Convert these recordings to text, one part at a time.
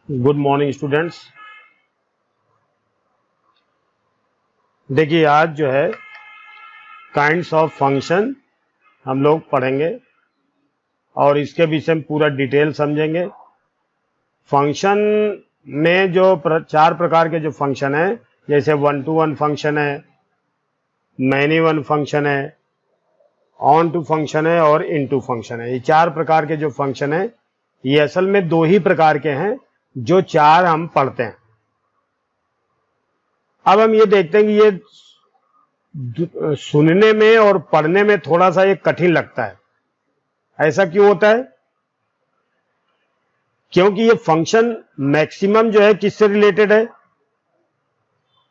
Good morning students. देखिए आज जो है काइंड्स ऑफ फंक्शन हम लोग पढ़ेंगे और इसके विषय में पूरा डिटेल समझेंगे। फंक्शन में जो चार प्रकार के जो फंक्शन है, जैसे 1 to 1 फंक्शन है, मैनी वन फंक्शन है, ऑन टू फंक्शन है और इनटू फंक्शन है। ये चार प्रकार के जो फंक्शन है ये असल में दो ही प्रकार के हैं जो चार हम पढ़ते हैं। अब हम ये देखते हैं कि ये सुनने में और पढ़ने में थोड़ा सा ये कठिन लगता है। ऐसा क्यों होता है? क्योंकि ये फंक्शन मैक्सिमम जो है किससे रिलेटेड है?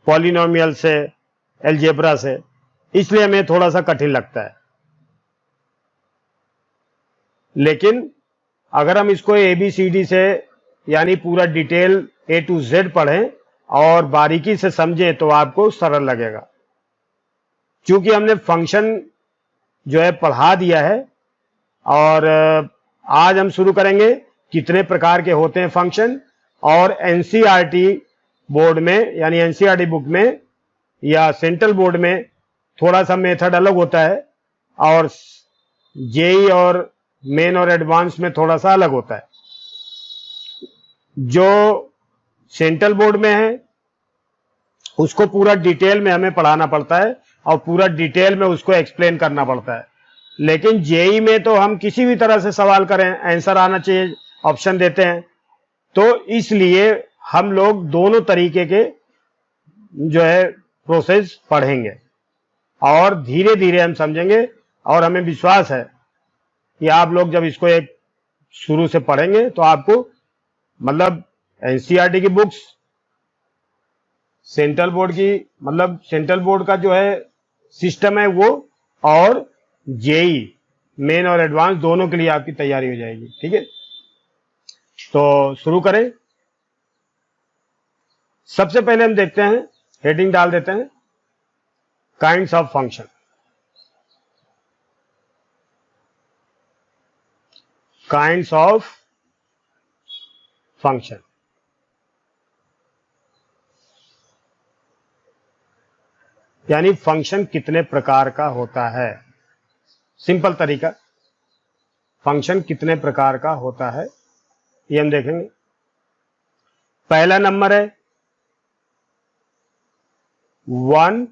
पॉलिनोमियल से, अलजेब्रा से, इसलिए हमें थोड़ा सा कठिन लगता है। लेकिन अगर हम इसको ABCD से यानी पूरा डिटेल A to Z पढ़ें और बारीकी से समझें तो आपको सरल लगेगा। क्योंकि हमने फंक्शन जो है पढ़ा दिया है और आज हम शुरू करेंगे कितने प्रकार के होते हैं फंक्शन। और NCERT बोर्ड में यानी NCERT बुक में या सेंट्रल बोर्ड में थोड़ा सा मेथड अलग होता है और JEE और मेन और एडवांस में थोड़ा सा अलग होता है। जो सेंट्रल बोर्ड में है उसको पूरा डिटेल में हमें पढ़ाना पड़ता है और पूरा डिटेल में उसको एक्सप्लेन करना पड़ता है। लेकिन JEE में तो हम किसी भी तरह से सवाल करें, आंसर आना चाहिए, ऑप्शन देते हैं। तो इसलिए हम लोग दोनों तरीके के जो है प्रोसेस पढ़ेंगे और धीरे धीरे हम समझेंगे। और हमें विश्वास है कि आप लोग जब इसको एक शुरू से पढ़ेंगे तो आपको मतलब NCERT की बुक्स, सेंट्रल बोर्ड की मतलब सेंट्रल बोर्ड का जो है सिस्टम है वो, और JEE मेन और एडवांस दोनों के लिए आपकी तैयारी हो जाएगी। ठीक है, तो शुरू करें। सबसे पहले हम देखते हैं, हेडिंग डाल देते हैं kinds of function. Kinds of function यानी फंक्शन कितने प्रकार का होता है। सिंपल तरीका, फंक्शन कितने प्रकार का होता है ये हम देखेंगे। पहला नंबर है 1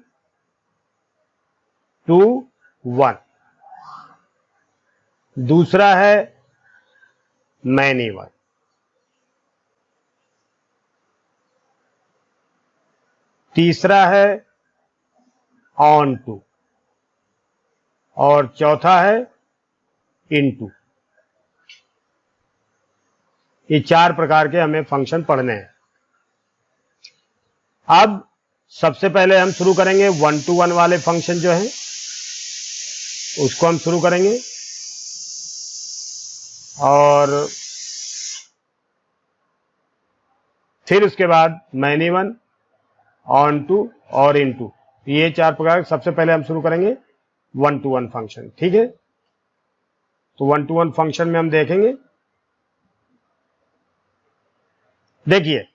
to 1, दूसरा है मैनी वन, तीसरा है ऑन टू और चौथा है इनटू। ये चार प्रकार के हमें फंक्शन पढ़ने हैं। अब सबसे पहले हम शुरू करेंगे 1 to 1 वाले फंक्शन जो हैं उसको हम शुरू करेंगे और फिर उसके बाद मैनी वन, ऑन टू और इनटू। ये चार प्रकार। सबसे पहले हम शुरू करेंगे 1 to 1 फंक्शन। ठीक है, तो 1 to 1 फंक्शन में हम देखेंगे। देखिए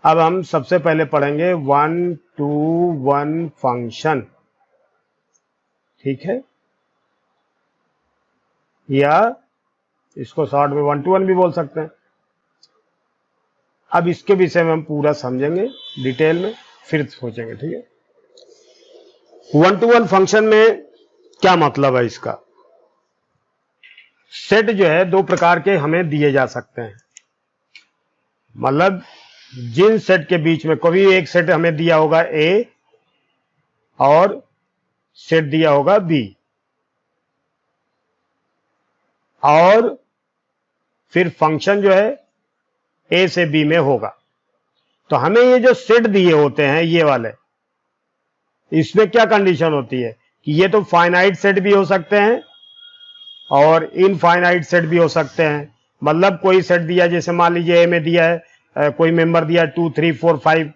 अब हम सबसे पहले पढ़ेंगे 1 to 1 फंक्शन। ठीक है, या इसको शॉर्ट में 1 to 1 भी बोल सकते हैं। अब इसके विषय में हम पूरा समझेंगे डिटेल में, फिर सोचेंगे। ठीक है, 1 to 1 फंक्शन में क्या मतलब है इसका? सेट जो है दो प्रकार के हमें दिए जा सकते हैं। मतलब जिन सेट के बीच में कोई एक सेट हमें दिया होगा A और सेट दिया होगा B, और फिर फंक्शन जो है A से B में होगा। तो हमें ये जो सेट दिए होते हैं ये वाले, इसमें क्या कंडीशन होती है कि ये तो फाइनाइट सेट भी हो सकते हैं और इनफाइनाइट सेट भी हो सकते हैं। मतलब कोई सेट दिया, जैसे मान लीजिए A में दिया है कोई मेंबर दिया 2 3 4 5,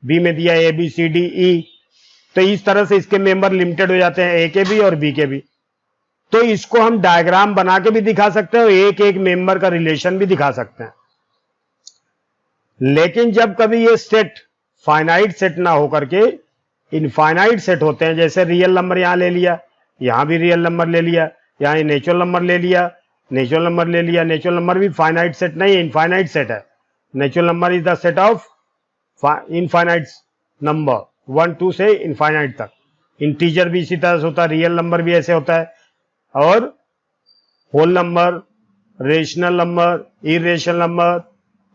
B में दिया ABCDE, तो इस तरह से इसके मेंबर लिमिटेड हो जाते हैं, A के भी और B के भी। तो इसको हम डायग्राम बना के भी दिखा सकते हैं और एक एक मेंबर का रिलेशन भी दिखा सकते हैं। लेकिन जब कभी ये सेट फाइनाइट सेट ना होकर के इनफाइनाइट सेट होते हैं, जैसे रियल नंबर यहां ले लिया, यहां भी रियल नंबर ले लिया, यहां नेचुरल नंबर ले लिया, नेचुरल नंबर ले लिया, नेचुरल नंबर भी फाइनाइट सेट नहीं, इनफाइनाइट सेट है। Natural number is the set of infinite number, 1 2 से इनफाइनाइट तक। इंटीजर भी इसी तरह से होता है, रियल नंबर भी ऐसे होता है, और whole number, rational number, irrational number,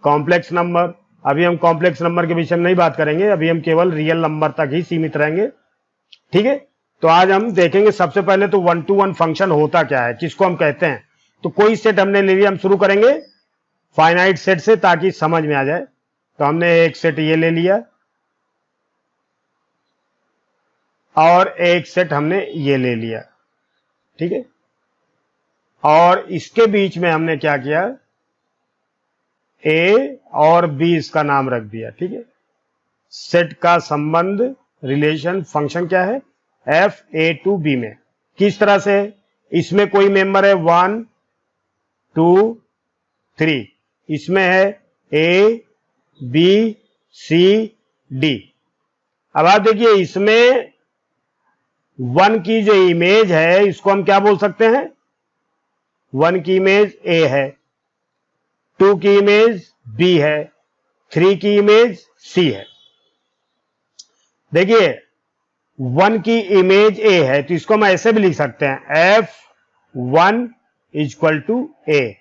complex number. अभी हम कॉम्प्लेक्स नंबर के विषय में नहीं बात करेंगे, अभी हम केवल रियल नंबर तक ही सीमित रहेंगे। ठीक है, तो आज हम देखेंगे सबसे पहले तो 1 to 1 फंक्शन होता क्या है, किसको हम कहते हैं। तो कोई सेट हमने ले लिया, हम शुरू करेंगे फाइनाइट सेट से ताकि समझ में आ जाए। तो हमने एक सेट ये ले लिया और एक सेट हमने ये ले लिया, ठीक है, और इसके बीच में हमने क्या किया, ए और बी इसका नाम रख दिया। ठीक है, सेट का संबंध रिलेशन फंक्शन क्या है, एफ ए टू बी में। किस तरह से, इसमें कोई मेंबर है 1 2 3, इसमें है ए बी सी डी। अब आप देखिए इसमें 1 की जो इमेज है इसको हम क्या बोल सकते हैं, 1 की इमेज ए है, 2 की इमेज बी है, 3 की इमेज सी है। देखिए 1 की इमेज ए है तो इसको हम ऐसे भी लिख सकते हैं F1 इक्वल टू ए।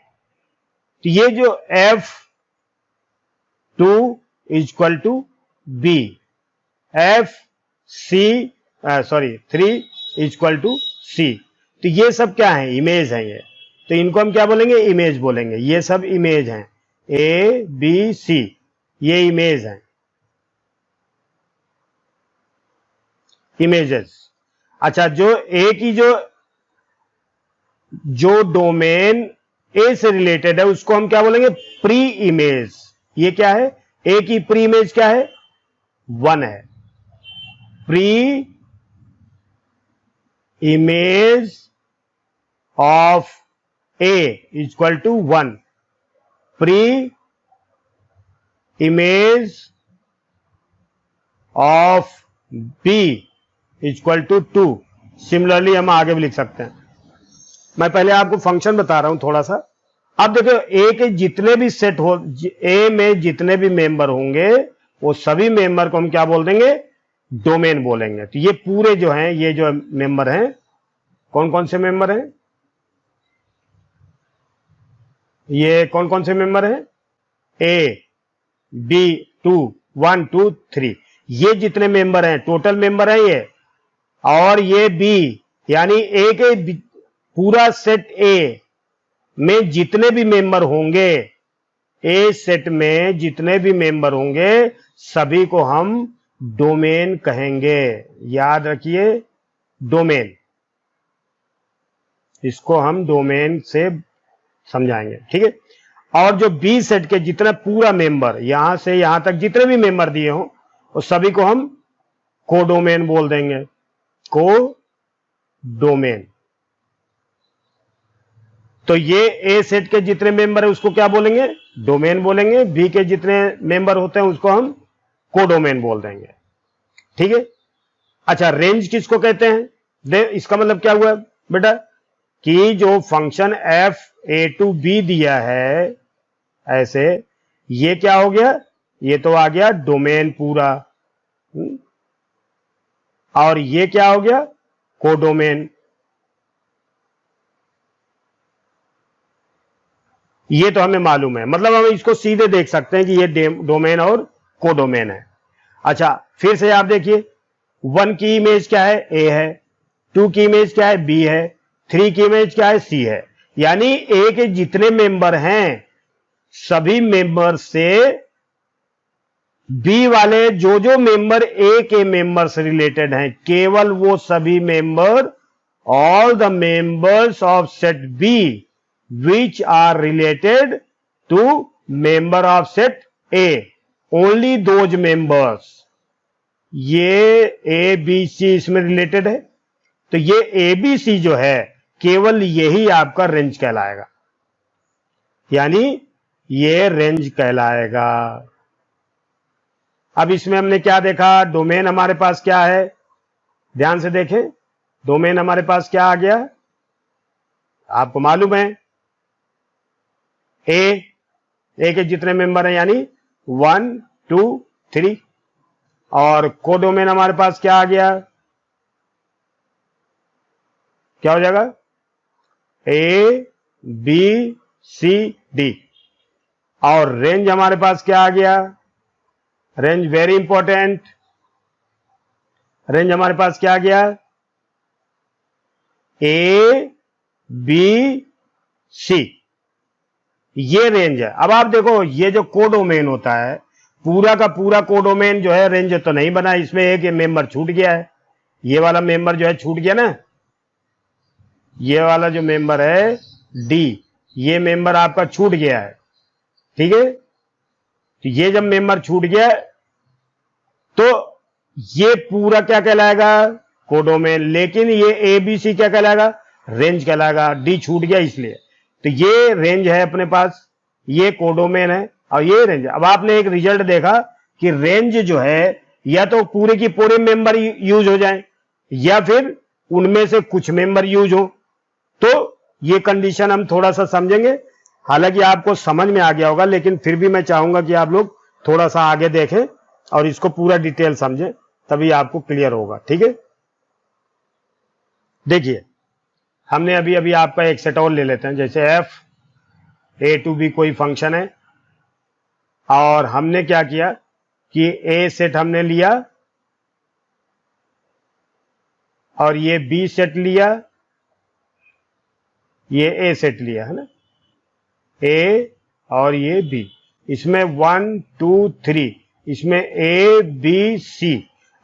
तो ये जो F2 equal to B, F3 equal to C, तो ये सब क्या है, इमेज है ये। तो इनको हम क्या बोलेंगे, इमेज बोलेंगे। ये सब इमेज हैं, ए बी सी, ये इमेज हैं, इमेजेस। अच्छा, जो ए की जो डोमेन ए से रिलेटेड है उसको हम क्या बोलेंगे, प्री इमेज। ये क्या है, ए की प्री इमेज क्या है, 1 है। Pre image of A equal to 1, pre image of B equal to 2। Similarly हम आगे भी लिख सकते हैं। मैं पहले आपको फंक्शन बता रहा हूं थोड़ा सा। अब देखो ए के जितने भी सेट हो, ए में जितने भी मेंबर होंगे वो सभी मेंबर को हम क्या बोल देंगे, डोमेन बोलेंगे। तो ये पूरे जो हैं, ये जो मेंबर हैं, कौन कौन से मेंबर हैं, ये कौन कौन से मेंबर हैं, ए बी 2 1 2 3, ये जितने मेंबर हैं टोटल मेंबर हैं ये, और ये बी यानी ए के पूरा सेट ए में जितने भी मेंबर होंगे, ए सेट में जितने भी मेंबर होंगे सभी को हम डोमेन कहेंगे। याद रखिए, डोमेन, इसको हम डोमेन से समझाएंगे। ठीक है, और जो बी सेट के जितना पूरा मेंबर यहां से यहां तक जितने भी मेंबर दिए हों उस सभी को हम कोडोमेन बोल देंगे, कोडोमेन। तो ये ए सेट के जितने मेंबर है उसको क्या बोलेंगे, डोमेन बोलेंगे। बी के जितने मेंबर होते हैं उसको हम कोडोमेन बोल देंगे। ठीक है, अच्छा, रेंज किसको कहते हैं, इसका मतलब क्या हुआ बेटा, कि जो function F A to B दिया है ऐसे, ये क्या हो गया, ये तो आ गया डोमेन पूरा, और ये क्या हो गया, कोडोमेन। ये तो हमें मालूम है, मतलब हम इसको सीधे देख सकते हैं कि ये डोमेन और कोडोमेन है। अच्छा, फिर से आप देखिए, 1 की इमेज क्या है, ए है, 2 की इमेज क्या है, बी है, 3 की इमेज क्या है, सी है। यानी ए के जितने मेंबर हैं सभी मेंबर से बी वाले जो मेंबर ए के मेंबर से रिलेटेड हैं, केवल वो सभी member, all the members of set B which are related to member of set A, only those members। ये ए बी सी इसमें रिलेटेड है, तो ये ए बी सी जो है केवल यही आपका रेंज कहलाएगा, यानी ये रेंज कहलाएगा। अब इसमें हमने क्या देखा, डोमेन हमारे पास क्या है, ध्यान से देखें, डोमेन हमारे पास क्या आ गया, आपको मालूम है ए के जितने मेंबर हैं यानी 1 2 3, और कोडोमेन हमारे पास क्या आ गया, क्या हो जाएगा, ए बी सी डी, और रेंज हमारे पास क्या आ गया, रेंज वेरी इंपॉर्टेंट, रेंज हमारे पास क्या आ गया, ए बी सी, ये रेंज है। अब आप देखो ये जो कोडोमेन होता है, पूरा का पूरा कोडोमेन जो है रेंज तो नहीं बना, इसमें एक मेंबर छूट गया है, ये वाला मेंबर जो है छूट गया ना, ये वाला जो मेंबर है डी, ये मेंबर आपका छूट गया है, ठीक है। तो ये जब मेंबर छूट गया तो ये पूरा क्या कहलाएगा, कोडोमेन, लेकिन ये एबीसी क्या कहलाएगा, रेंज कहलाएगा, डी छूट गया इसलिए। तो ये रेंज है अपने पास, ये कोडोमेन है और ये रेंज। अब आपने एक रिजल्ट देखा कि रेंज जो है या तो पूरे की पूरे मेंबर यूज हो जाए या फिर उनमें से कुछ मेंबर यूज हो, तो ये कंडीशन हम थोड़ा सा समझेंगे। हालांकि आपको समझ में आ गया होगा, लेकिन फिर भी मैं चाहूंगा कि आप लोग थोड़ा सा आगे देखें और इसको पूरा डिटेल समझें, तभी आपको क्लियर होगा, ठीक है। देखिए हमने अभी अभी आपका एक सेट और ले लेते हैं, जैसे एफ ए टू बी कोई फंक्शन है, और हमने क्या किया कि ए सेट हमने लिया और ये बी सेट लिया, ये ए सेट लिया है ना, ए और ये बी, इसमें 1 2 3, इसमें ए बी सी।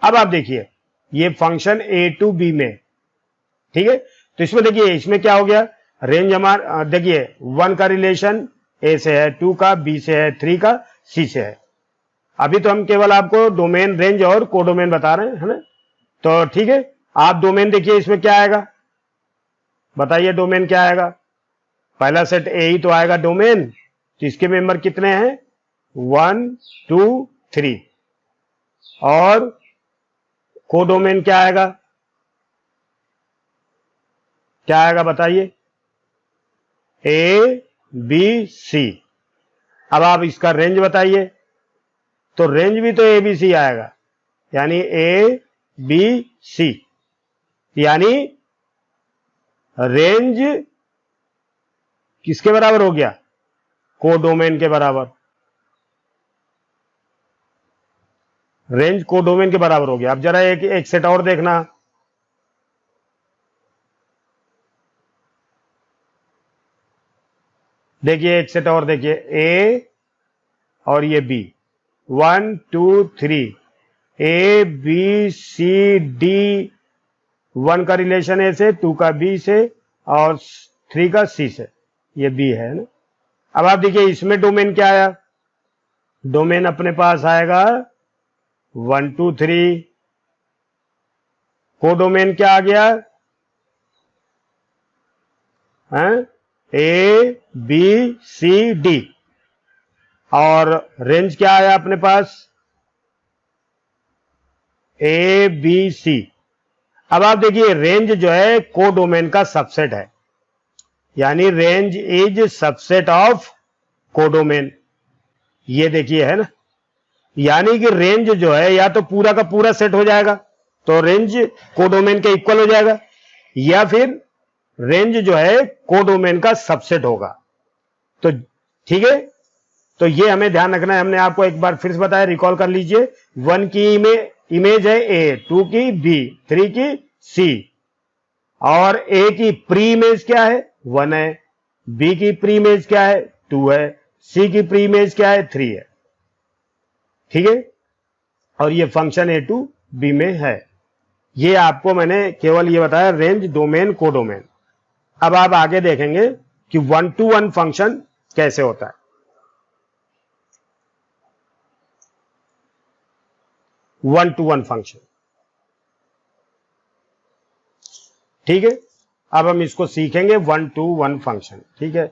अब आप देखिए ये फंक्शन ए टू बी में, ठीक है। तो इसमें देखिए इसमें क्या हो गया, रेंज हमारा देखिए 1 का रिलेशन ए से है, 2 का बी से है, 3 का सी से है। अभी तो हम केवल आपको डोमेन, रेंज और कोडोमेन बता रहे हैं, है ना। तो ठीक है, आप डोमेन देखिए इसमें क्या आएगा, बताइए डोमेन क्या आएगा, पहला सेट ए ही तो आएगा डोमेन, तो इसके मेंबर कितने हैं, 1 2 3, और कोडोमेन क्या आएगा, क्या आएगा बताइए, ए बी सी। अब आप इसका रेंज बताइए, तो रेंज भी तो ए बी सी आएगा, यानी ए बी सी, यानी रेंज किसके बराबर हो गया, कोडोमेन के बराबर, रेंज कोडोमेन के बराबर हो गया। अब जरा एक सेट और देखना, देखिए एक सेट और देखिए, ए और ये B, 1 2 3, A B C D, 1 का रिलेशन ए से, 2 का बी से और 3 का सी से, ये बी है ना। अब आप देखिए इसमें डोमेन क्या आया, डोमेन अपने पास आएगा 1 2 3, कोडोमेन क्या आ गया, ए बी सी डी, और रेंज क्या आया अपने पास, ए बी सी। अब आप देखिए रेंज जो है कोडोमेन का सबसेट है, यानी range is subset of codomain, ये देखिए है ना, यानी कि रेंज जो है या तो पूरा का पूरा सेट हो जाएगा तो रेंज कोडोमेन के इक्वल हो जाएगा, या फिर रेंज जो है कोडोमेन का सबसेट होगा। तो ठीक है, तो ये हमें ध्यान रखना है। हमने आपको एक बार फिर से बताया, रिकॉल कर लीजिए, 1 की इमेज है ए, 2 की बी, 3 की सी, और ए की प्री इमेज क्या है, 1 है, बी की प्री इमेज क्या है, 2 है, सी की प्री इमेज क्या है, 3 है, ठीक है। और ये फंक्शन ए टू बी में है। ये आपको मैंने केवल ये बताया, रेंज, डोमेन, कोडोमेन। अब आप आगे देखेंगे कि 1 to 1 फंक्शन कैसे होता है। वन टू वन फंक्शन, ठीक है। अब हम इसको सीखेंगे 1 to 1 फंक्शन, ठीक है।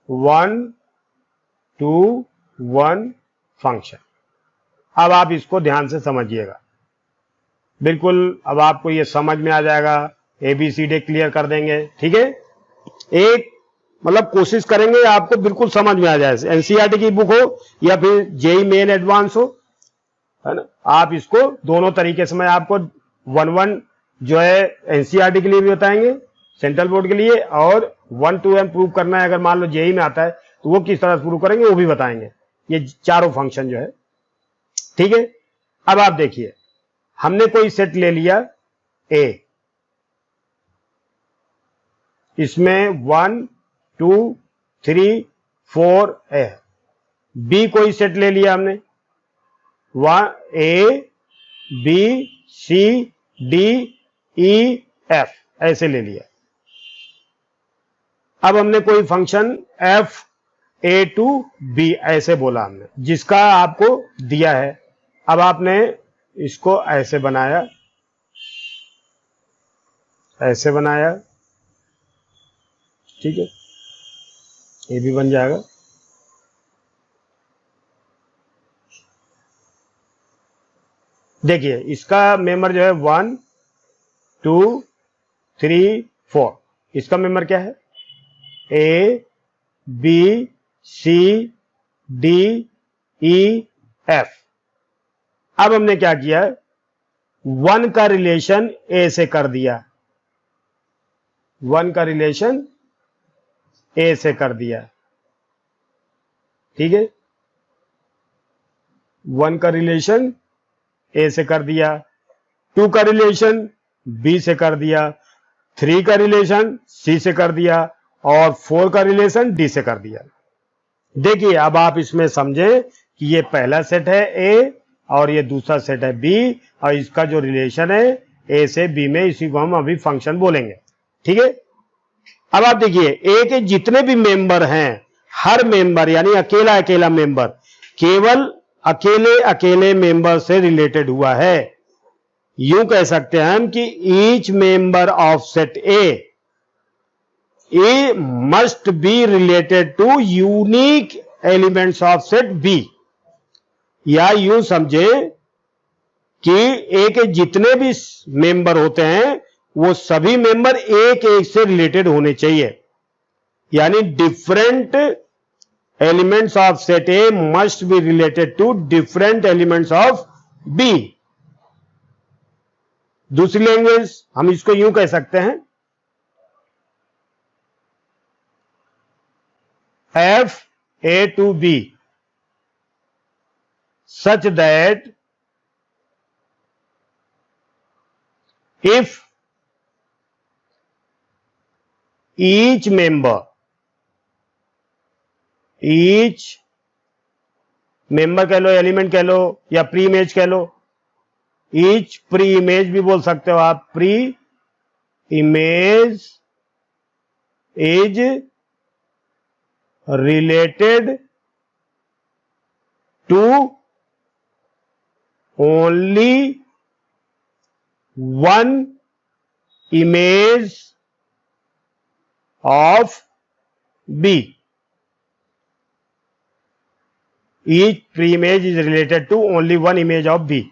1 to 1 फंक्शन, अब आप इसको ध्यान से समझिएगा, बिल्कुल अब आपको ये समझ में आ जाएगा, ABCD क्लियर कर देंगे। ठीक है, एक मतलब कोशिश करेंगे आपको बिल्कुल समझ में आ जाए, NCERT की बुक हो या फिर JEE मेन एडवांस हो, है ना, आप इसको दोनों तरीके से मैं आपको 1-1 जो है NCERT के लिए भी बताएंगे, सेंट्रल बोर्ड के लिए, और 1-2 प्रूव करना है, अगर मान लो JEE में आता है तो वो किस तरह से प्रूव करेंगे वो भी बताएंगे, ये चारों फंक्शन जो है। ठीक है, अब आप देखिए, हमने कोई सेट ले लिया A, इसमें 1 2 3 4 है। B कोई सेट ले लिया हमने, A B C D E F ऐसे ले लिया। अब हमने कोई function F A to B ऐसे बोला हमने, जिसका आपको दिया है। अब आपने इसको ऐसे बनाया, ऐसे बनाया, ठीक है, ये भी बन जाएगा। देखिए इसका मेंबर जो है 1 2 3 4, इसका मेंबर क्या है A B C D E F। अब हमने क्या किया, 1 का रिलेशन A से कर दिया, 1 का रिलेशन A से कर दिया। ठीक है, 1 का रिलेशन A से कर दिया, 2 का रिलेशन B से कर दिया, 3 का रिलेशन C से कर दिया, और 4 का रिलेशन D से कर दिया। देखिए अब आप इसमें समझें कि ये पहला सेट है A और ये दूसरा सेट है B, और इसका जो रिलेशन है A से B में, इसी को हम अभी फंक्शन बोलेंगे। ठीक है, अब आप देखिए A के जितने भी मेंबर हैं, हर मेंबर यानी अकेला अकेला मेंबर केवल अकेले अकेले मेंबर से रिलेटेड हुआ है। यूं कह सकते हैं हम कि each member of set A must be related to unique elements of set B, या यूं समझे कि A के जितने भी मेंबर होते हैं वो सभी मेंबर एक एक से रिलेटेड होने चाहिए, यानी different elements of set A must be related to different elements of B। दूसरी लैंग्वेज हम इसको यूं कह सकते हैं, F A to B such that if each member कह लो, एलिमेंट कह लो, या प्री इमेज कह लो, ईच प्री इमेज भी बोल सकते हो आप, pre image is related to only one image of B. Each pre-image is related to only one image of B.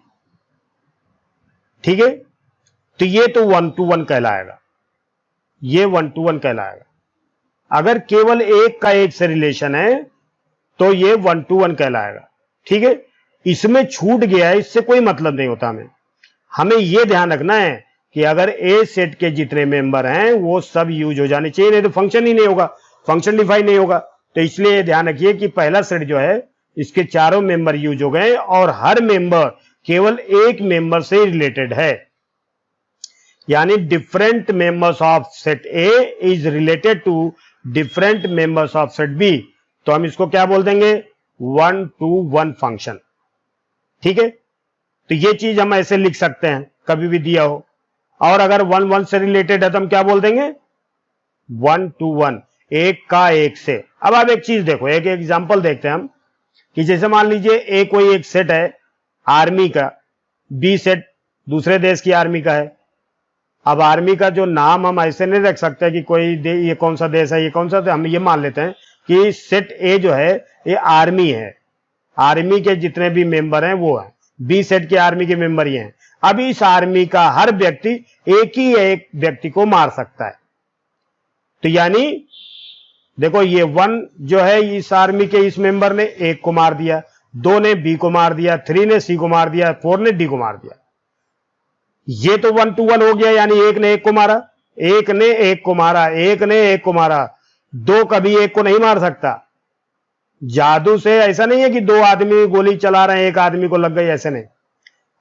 ठीक है, तो ये तो 1-to-1 कहलाएगा, ये 1-to-1 कहलाएगा। अगर केवल एक का एक से रिलेशन है तो ये 1-to-1 कहलाएगा। ठीक है, इसमें छूट गया है, इससे कोई मतलब नहीं होता। हमें यह ध्यान रखना है कि अगर ए सेट के जितने मेंबर हैं वो सब यूज हो जाने चाहिए, नहीं तो फंक्शन ही नहीं होगा, फंक्शन डिफाइन नहीं होगा। तो इसलिए ध्यान रखिए कि पहला सेट जो है इसके चारों मेंबर यूज हो गए और हर मेंबर केवल एक मेंबर से रिलेटेड है, यानी different members of set A is related to different members of set B. तो हम इसको क्या बोल देंगे, 1-to-1 फंक्शन। ठीक है, तो ये चीज हम ऐसे लिख सकते हैं कभी भी दिया हो, और अगर 1-1 से रिलेटेड है तो हम क्या बोल देंगे, 1-to-1, एक का एक से। अब आप एक चीज देखो, एक एग्जांपल देखते हैं हम कि जैसे मान लीजिए ए कोई एक सेट है आर्मी का, बी सेट दूसरे देश की आर्मी का है। अब आर्मी का जो नाम हम ऐसे नहीं रख सकते कि कोई ये कौन सा देश है, ये कौन सा, हम ये मान लेते हैं कि सेट ए जो है ये आर्मी है, आर्मी के जितने भी मेंबर हैं वो हैं, बी सेट के आर्मी के मेंबर ये हैं। अब इस आर्मी का हर व्यक्ति एक ही एक व्यक्ति को मार सकता है। तो यानी देखो ये 1 जो है इस आर्मी के इस मेंबर ने एक को मार दिया, 2 ने बी को मार दिया, 3 ने सी को मार दिया, 4 ने डी को मार दिया। ये तो 1 to 1 हो गया, यानी एक ने एक को मारा, एक ने एक को मारा, एक ने एक को मारा। 2 कभी एक को नहीं मार सकता। जादू से ऐसा नहीं है कि 2 आदमी गोली चला रहे हैं, एक आदमी को लग गई, ऐसे नहीं।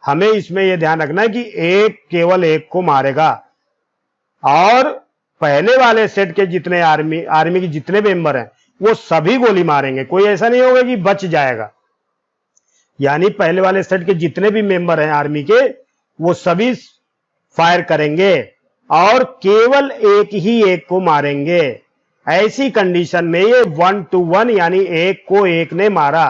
हमें इसमें यह ध्यान रखना है कि एक केवल एक को मारेगा, और पहले वाले सेट के जितने आर्मी के जितने मेंबर हैं वो सभी गोली मारेंगे, कोई ऐसा नहीं होगा कि बच जाएगा। यानी पहले वाले सेट के जितने भी मेंबर हैं आर्मी के वो सभी फायर करेंगे और केवल एक ही एक को मारेंगे। ऐसी कंडीशन में ये 1 to 1 यानी एक को एक ने मारा,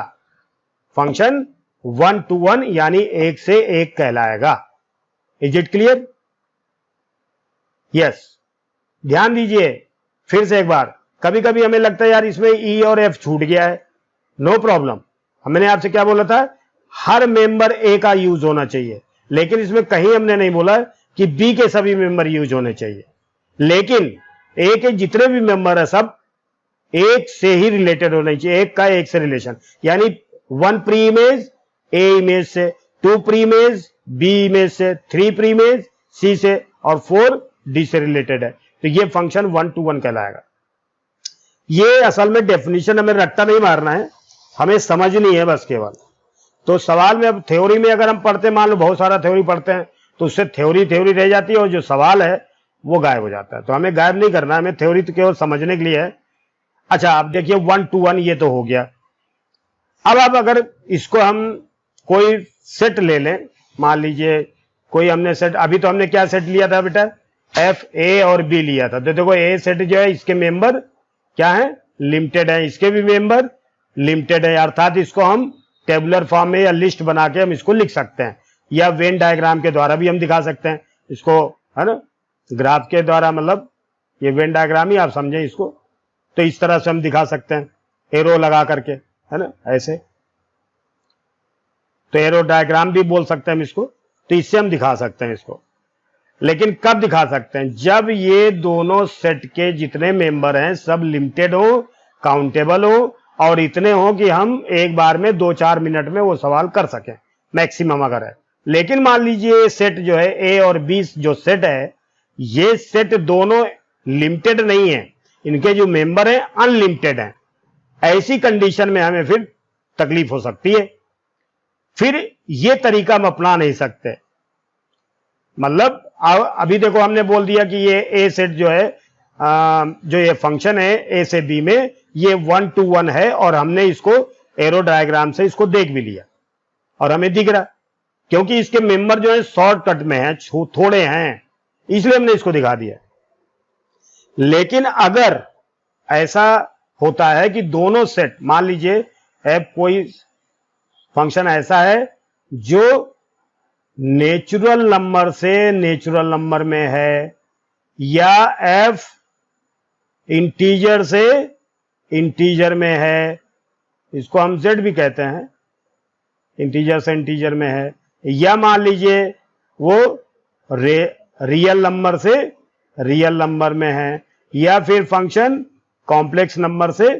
फंक्शन 1 to 1 यानी एक से एक कहलाएगा। Is it clear? यस। ध्यान दीजिए फिर से एक बार, कभी कभी हमें लगता है यार इसमें ई और एफ छूट गया है। नो प्रॉब्लम, हमने आपसे क्या बोला था, हर मेंबर ए का यूज होना चाहिए, लेकिन इसमें कहीं हमने नहीं बोला कि बी के सभी मेंबर यूज होने चाहिए। लेकिन ए के जितने भी मेंबर है सब एक से ही रिलेटेड होने चाहिए, एक का एक से रिलेशन। यानी 1 प्री इमेज ए इमेज से, 2 प्री इमेज बी इमेज से, 3 प्री इमेज सी से, और 4 डी से रिलेटेड है। तो ये फंक्शन 1 to 1 कहलाएगा। ये असल में डेफिनेशन हमें रट्टा नहीं मारना है, हमें समझनी है बस केवल। तो सवाल में अब थ्योरी में अगर हम पढ़ते, मान लो बहुत सारा थ्योरी पढ़ते हैं तो उससे थ्योरी रह जाती है और जो सवाल है वो गायब हो जाता है। तो हमें गायब नहीं करना है, हमें थ्योरी तो केवल समझने के लिए है। अच्छा, अब देखिए 1 to 1 ये तो हो गया। अब अगर इसको हम कोई सेट ले लें, मान लीजिए कोई हमने सेट, अभी तो हमने क्या सेट लिया था बेटा, एफ ए और बी लिया था। तो देखो ए सेट जो है इसके मेंबर क्या है, लिमिटेड है, इसके भी मेंबर लिमिटेड है, अर्थात इसको हम टेबुलर फॉर्म में या लिस्ट बना के हम इसको लिख सकते हैं, या वेन डायग्राम के द्वारा भी हम दिखा सकते हैं इसको, है ना, ग्राफ के द्वारा, मतलब ये वेन डायग्राम ही आप समझें इसको। तो इस तरह से हम दिखा सकते हैं एरो लगा करके, है ना, ऐसे। तो एरो डायग्राम भी बोल सकते हैं हम इसको। तो इससे हम दिखा सकते हैं इसको। लेकिन कब दिखा सकते हैं, जब ये दोनों सेट के जितने मेंबर हैं सब लिमिटेड हो, काउंटेबल हो, और इतने हो कि हम एक बार में 2-4 मिनट में वो सवाल कर सकें, मैक्सिमम अगर है। लेकिन मान लीजिए सेट जो है ए और बी जो सेट है, ये सेट दोनों लिमिटेड नहीं है, इनके जो मेंबर हैं अनलिमिटेड हैं। ऐसी कंडीशन में हमें फिर तकलीफ हो सकती है, फिर ये तरीका हम अपना नहीं सकते। मतलब अभी देखो हमने बोल दिया कि ये ए सेट जो है, जो ये फंक्शन है ए से बी में, ये 1 to 1 है, और हमने इसको एरो डायग्राम से इसको देख भी लिया और हमें दिख रहा, क्योंकि इसके मेंबर जो है शॉर्टकट में है, थोड़े हैं, इसलिए हमने इसको दिखा दिया। लेकिन अगर ऐसा होता है कि दोनों सेट, मान लीजिए एफ कोई फंक्शन ऐसा है जो नेचुरल नंबर से नेचुरल नंबर में है, या एफ इंटीजर से इंटीजर में है, इसको हम जेड भी कहते हैं, इंटीजर से इंटीजर में है, या मान लीजिए वो रियल नंबर से रियल नंबर में है, या फिर फंक्शन कॉम्प्लेक्स नंबर से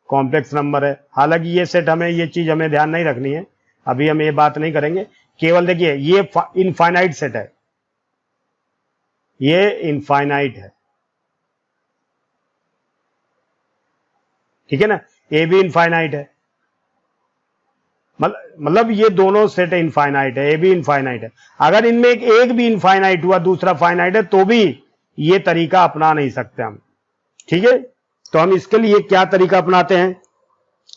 कॉम्प्लेक्स नंबर है। हालांकि ये सेट हमें, ये चीज हमें ध्यान नहीं रखनी है, अभी हम ये बात नहीं करेंगे। केवल देखिए ये इनफाइनाइट सेट है, ये इनफाइनाइट है, ठीक है ना, ए भी इनफाइनाइट है, मतलब ये दोनों सेट इनफाइनाइट है, ए भी इनफाइनाइट है। अगर इनमें एक भी इनफाइनाइट हुआ, दूसरा फाइनाइट है, तो भी ये तरीका अपना नहीं सकते हम, ठीक है। तो हम इसके लिए क्या तरीका अपनाते हैं,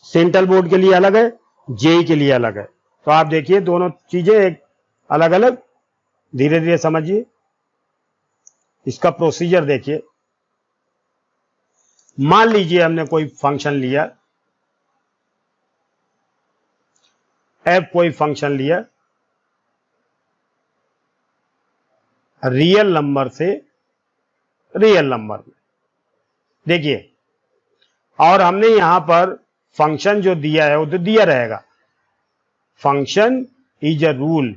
सेंट्रल बोर्ड के लिए अलग है, जेई के लिए अलग है। तो आप देखिए दोनों चीजें एक अलग अलग, धीरे धीरे समझिए इसका प्रोसीजर। देखिए मान लीजिए हमने कोई फंक्शन लिया, एफ कोई फंक्शन लिया रियल नंबर से रियल नंबर में, देखिए, और हमने यहां पर फंक्शन जो दिया है वो तो दिया रहेगा, function is a rule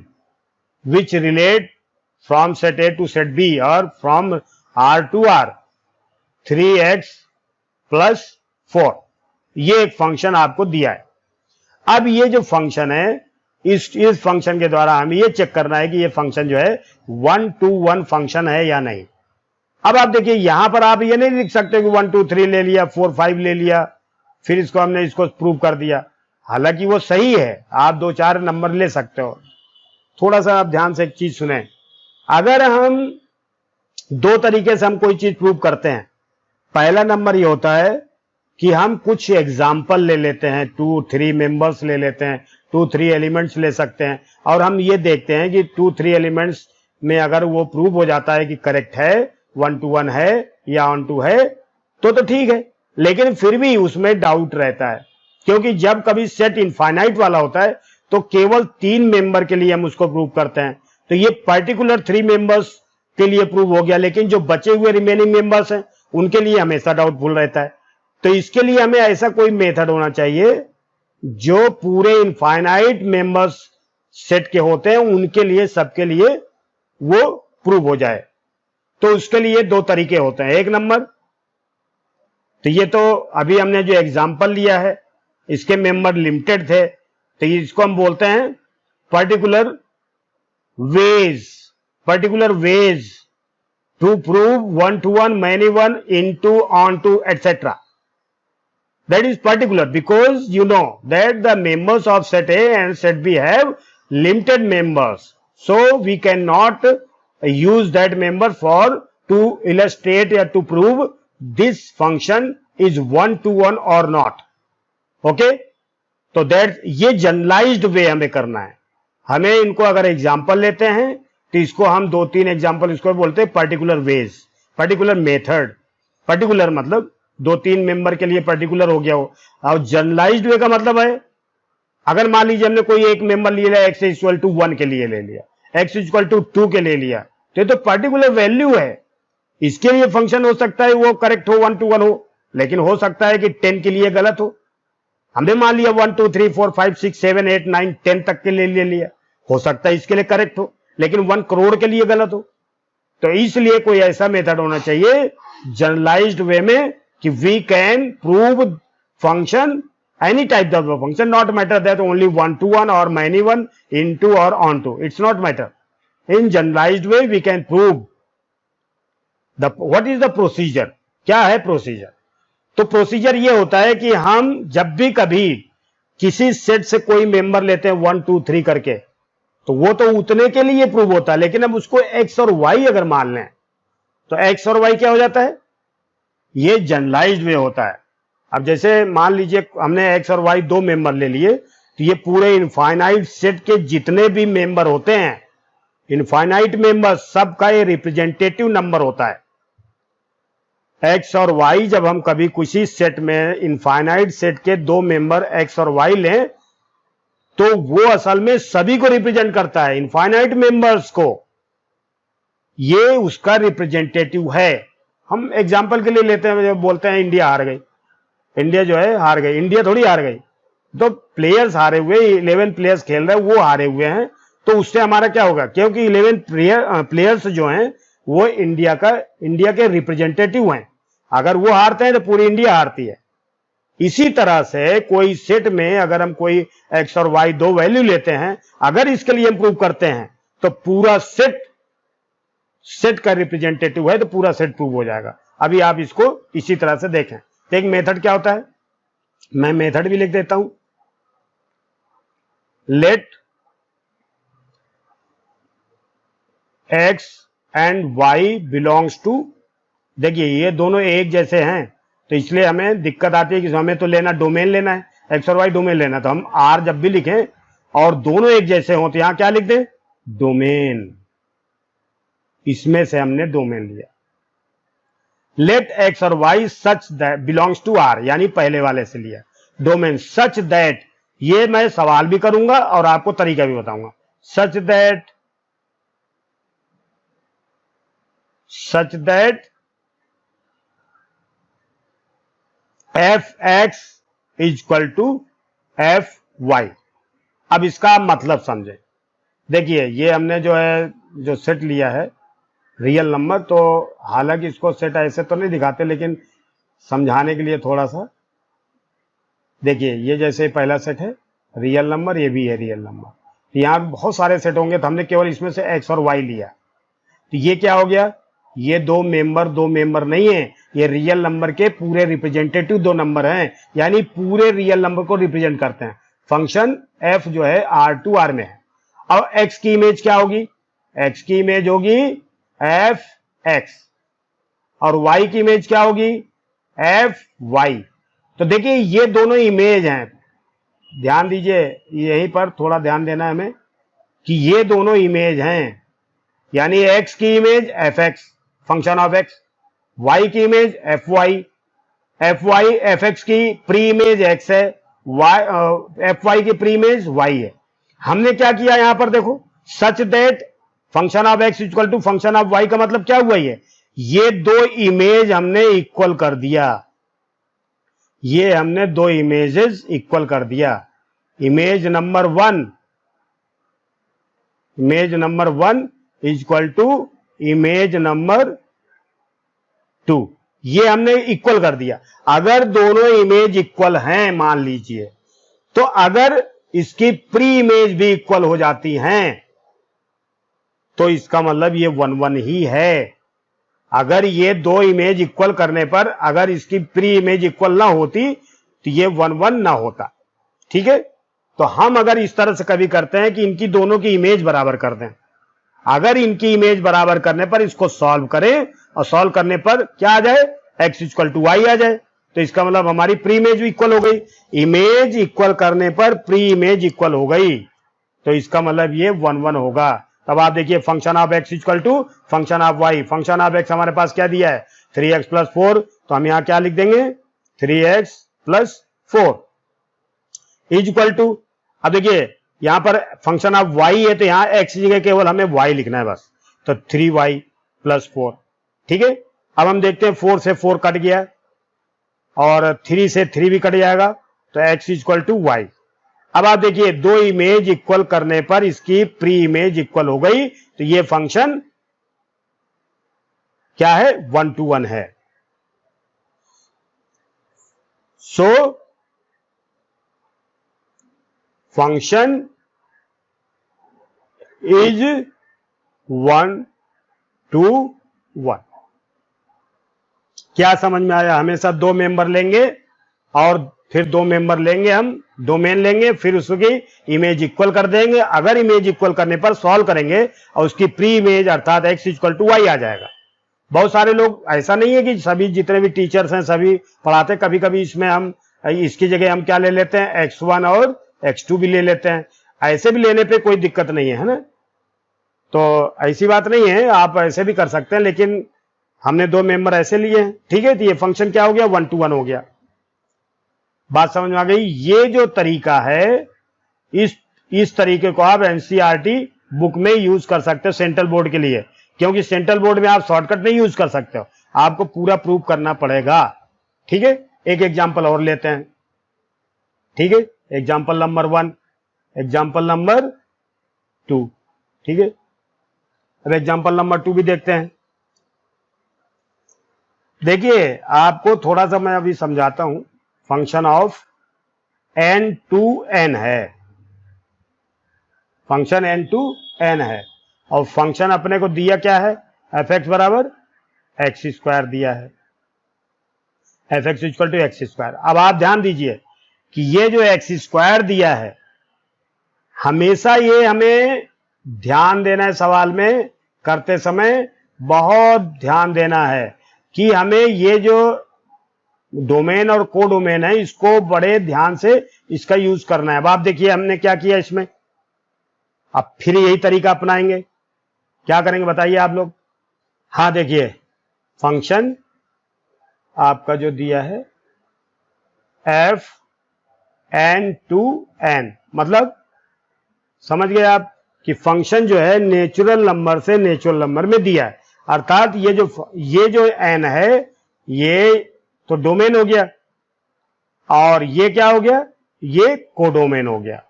which relate from set A to set B or from R to R 3x plus 4 ये एक फंक्शन आपको दिया है। अब ये जो फंक्शन है इस फंक्शन के द्वारा हमें ये चेक करना है कि ये फंक्शन जो है 1 to 1 फंक्शन है या नहीं। अब आप देखिए यहां पर आप ये नहीं लिख सकते कि 1 2 3 ले लिया 4 5 ले लिया फिर इसको हमने इसको प्रूव कर दिया, हालांकि वो सही है, आप 2-4 नंबर ले सकते हो। थोड़ा सा आप ध्यान से एक चीज सुने, अगर हम दो तरीके से हम कोई चीज प्रूव करते हैं, पहला नंबर ये होता है कि हम कुछ एग्जाम्पल ले लेते हैं, 2-3 मेंबर्स ले लेते हैं, 2-3 एलिमेंट्स ले सकते हैं और हम ये देखते हैं कि 2-3 एलिमेंट्स में अगर वो प्रूव हो जाता है कि करेक्ट है 1 to 1 है या 1 to है तो ठीक है, लेकिन फिर भी उसमें डाउट रहता है क्योंकि जब कभी सेट इनफाइनाइट वाला होता है तो केवल 3 मेंबर के लिए हम उसको प्रूव करते हैं, तो ये पर्टिकुलर 3 मेंबर्स के लिए प्रूव हो गया, लेकिन जो बचे हुए रिमेनिंग मेंबर्स हैं उनके लिए हमेशा डाउटफुल रहता है। तो इसके लिए हमें ऐसा कोई मेथड होना चाहिए जो पूरे इनफाइनाइट मेंबर्स सेट के होते हैं उनके लिए सबके लिए वो प्रूव हो जाए। तो उसके लिए दो तरीके होते हैं, एक नंबर तो ये तो अभी हमने जो एग्जांपल लिया है इसके मेंबर लिमिटेड थे तो इसको हम बोलते हैं particular ways to prove 1 to 1 many 1 into on to etc. That is particular because you know that the members of set A and set B have limited members, so we cannot use that member for to illustrate or to prove this function is 1 to 1 or not. Okay, तो that ये generalised वे हमें करना है। हमें इनको अगर example लेते हैं तो इसको हम 2-3 एग्जाम्पल इसको बोलते हैं particular ways, particular method. Particular मतलब 2-3 मेंबर के लिए पर्टिकुलर हो गया हो, और जनरलाइज्ड वे का मतलब है अगर मान लीजिए हमने कोई एक मेंबर ले लिया x इक्वल टू 1 के लिए ले लिया, x इक्वल टू 2 के लिए लिया, तो ये तो पर्टिकुलर वैल्यू है। इसके लिए फंक्शन हो सकता है वो करेक्ट हो 1 to 1 हो, लेकिन हो सकता है कि 10 के लिए गलत हो। हमने मान लिया 1 2 3 4 5 6 7 8 9 10 तक के लिए ले लिया, हो सकता है इसके लिए करेक्ट हो लेकिन 1 करोड़ के लिए गलत हो। तो इसलिए कोई ऐसा मेथड होना चाहिए जनरलाइज्ड वे में कि we can prove function any type of function, not matter that only 1 to 1 और many 1 into और on to, it's not matter. In generalised way we can prove the what is the procedure. क्या है procedure? तो procedure ये होता है कि हम जब भी कभी किसी सेट से कोई मेंबर लेते हैं 1 2 3 करके तो वो तो उतने के लिए प्रूव होता है, लेकिन अब उसको x और y अगर मान लें तो x और y क्या हो जाता है, ये जनरलाइज्ड वे होता है। अब जैसे मान लीजिए हमने x और y 2 मेंबर ले लिए तो ये पूरे इनफाइनाइट सेट के जितने भी मेंबर होते हैं, इनफाइनाइट मेंबर सबका ये रिप्रेजेंटेटिव नंबर होता है। x और y जब हम कभी किसी सेट में इनफाइनाइट सेट के 2 मेंबर x और y लें तो वो असल में सभी को रिप्रेजेंट करता है, इनफाइनाइट मेंबर्स को, ये उसका रिप्रेजेंटेटिव है। हम एग्जांपल के लिए लेते हैं, जब बोलते हैं इंडिया हार गई, इंडिया जो है हार गई, इंडिया थोड़ी हार गई, तो प्लेयर्स हारे हुए 11 प्लेयर्स खेल रहे हैं वो हारे हुए हैं, तो उससे हमारा क्या होगा, क्योंकि 11 प्लेयर्स जो हैं वो इंडिया के रिप्रेजेंटेटिव हैं, अगर वो हारते हैं तो पूरी इंडिया हारती है। इसी तरह से कोई सेट में अगर हम कोई x और y 2 वैल्यू लेते हैं, अगर इसके लिए हम प्रूव करते हैं तो पूरा सेट का रिप्रेजेंटेटिव है तो पूरा सेट प्रूव हो जाएगा। अभी आप इसको इसी तरह से देखें। तो एक मेथड क्या होता है, मैं मेथड भी लिख देता हूं, let x and y belongs to, देखिए ये दोनों एक जैसे हैं तो इसलिए हमें दिक्कत आती है कि हमें तो लेना डोमेन लेना है, x और y डोमेन लेना, तो हम r जब भी लिखें और दोनों एक जैसे हों तो यहां क्या लिख दें, डोमेन। इसमें से हमने डोमेन लिया। लेट x और y such that belongs to r, यानी पहले वाले से लिया डोमेन सच दैट, ये मैं सवाल भी करूंगा और आपको तरीका भी बताऊंगा। Such that f x is equal to f y। अब इसका मतलब समझे। देखिए ये हमने जो है जो सेट लिया है रियल नंबर, तो हालांकि इसको सेट ऐसे तो नहीं दिखाते, लेकिन समझाने के लिए थोड़ा सा देखिए, ये जैसे पहला सेट है रियल नंबर, ये भी है रियल नंबर। तो यहाँ बहुत सारे सेट होंगे, तो हमने केवल इसमें से एक्स और वाई लिया। तो ये क्या हो गया, ये दो मेंबर नहीं है, ये रियल नंबर के पूरे रिप्रेजेंटेटिव दो नंबर हैं, यानी पूरे रियल नंबर को रिप्रेजेंट करते हैं। फंक्शन एफ जो है R2R में है। अब एक्स की इमेज क्या होगी, एक्स की इमेज होगी एफ एक्स, और वाई की इमेज क्या होगी एफ वाई। तो देखिए ये दोनों इमेज हैं, ध्यान दीजिए यहीं पर थोड़ा ध्यान देना है हमें कि ये दोनों इमेज हैं, यानी एक्स की image F X function of X, Y की image F Y F X की प्री इमेज एक्स है, एफ वाई की प्री इमेज वाई है। हमने क्या किया यहां पर देखो, such that function of x equal to function of Y का मतलब क्या हुआ, ये दो इमेज हमने इक्वल कर दिया, ये हमने दो इमेजेस इक्वल कर दिया। Image number one equal to image number 2, ये हमने इक्वल कर दिया। अगर दोनों इमेज इक्वल हैं मान लीजिए, तो अगर इसकी प्री इमेज भी इक्वल हो जाती हैं तो इसका मतलब ये 1-1 ही है। अगर ये दो इमेज इक्वल करने पर अगर इसकी प्री इमेज इक्वल ना होती तो ये 1-1 ना होता। ठीक है, तो हम अगर इस तरह से कभी करते हैं कि इनकी दोनों की इमेज बराबर कर दें, अगर इनकी इमेज बराबर करने पर इसको सॉल्व करें और सॉल्व करने पर क्या आ जाए, x इक्वल टू वाई आ जाए, तो इसका मतलब हमारी प्री इमेज भी इक्वल हो गई। इमेज इक्वल करने पर प्री इमेज इक्वल हो गई, तो इसका मतलब ये 1-1 होगा। तब आप देखिए function of x equal to function of y, function of x हमारे पास क्या दिया है 3x प्लस 4, तो हम यहां क्या लिख देंगे 3x plus 4 is equal to, अब देखिए यहां पर फंक्शन ऑफ y है तो यहां x की जगह केवल हमें y लिखना है बस, तो 3y प्लस 4। ठीक है, अब हम देखते हैं 4 से 4 कट गया और 3 से 3 भी कट जाएगा, तो x इक्वल टू वाई। अब आप देखिए दो इमेज इक्वल करने पर इसकी प्री इमेज इक्वल हो गई, तो ये फंक्शन क्या है 1-1 है। So function is 1-1। क्या समझ में आया, हमेशा दो मेंबर लेंगे और फिर दो मेंबर लेंगे, हम डोमेन लेंगे, फिर उसकी इमेज इक्वल कर देंगे। अगर इमेज इक्वल करने पर सॉल्व करेंगे और उसकी प्री इमेज अर्थात x इक्वल टू वाई आ जाएगा। बहुत सारे लोग, ऐसा नहीं है कि सभी जितने भी टीचर्स हैं सभी पढ़ाते, कभी कभी इसमें हम इसकी जगह हम क्या ले लेते हैं x1 और x2 भी ले लेते हैं, ऐसे भी लेने पे कोई दिक्कत नहीं है ना, तो ऐसी बात नहीं है, आप ऐसे भी कर सकते हैं, लेकिन हमने दो मेंबर ऐसे लिए हैं। ठीक है, तो ये फंक्शन क्या हो गया 1-1 हो गया। बात समझ में आ गई। ये जो तरीका है इस तरीके को आप एनसीईआरटी बुक में यूज कर सकते हो सेंट्रल बोर्ड के लिए, क्योंकि सेंट्रल बोर्ड में आप शॉर्टकट नहीं यूज कर सकते हो, आपको पूरा प्रूव करना पड़ेगा। ठीक है, एक एग्जांपल और लेते हैं। ठीक है, एग्जांपल नंबर 1, एग्जांपल नंबर 2। ठीक है, अब एग्जांपल नंबर 2 भी देखते हैं। देखिए आपको थोड़ा सा मैं अभी समझाता हूं। Function of n to n है, फंक्शन n to n है, और फंक्शन अपने को दिया क्या है एफ एक्स बराबर एक्स स्क्वायर दिया है, F x equal to x square. अब आप ध्यान दीजिए कि ये जो एक्स स्क्वायर दिया है, हमेशा ये हमें ध्यान देना है, सवाल में करते समय बहुत ध्यान देना है कि हमें ये जो डोमेन और कोडोमेन है इसको बड़े ध्यान से इसका यूज करना है। अब आप देखिए हमने क्या किया इसमें, अब फिर यही तरीका अपनाएंगे। क्या करेंगे बताइए आप लोग। हाँ देखिए फंक्शन आपका जो दिया है एफ n to n, मतलब समझ गए आप कि फंक्शन जो है नेचुरल नंबर से नेचुरल नंबर में दिया है, अर्थात ये जो n है ये तो डोमेन हो गया और ये क्या हो गया, ये कोडोमेन हो गया।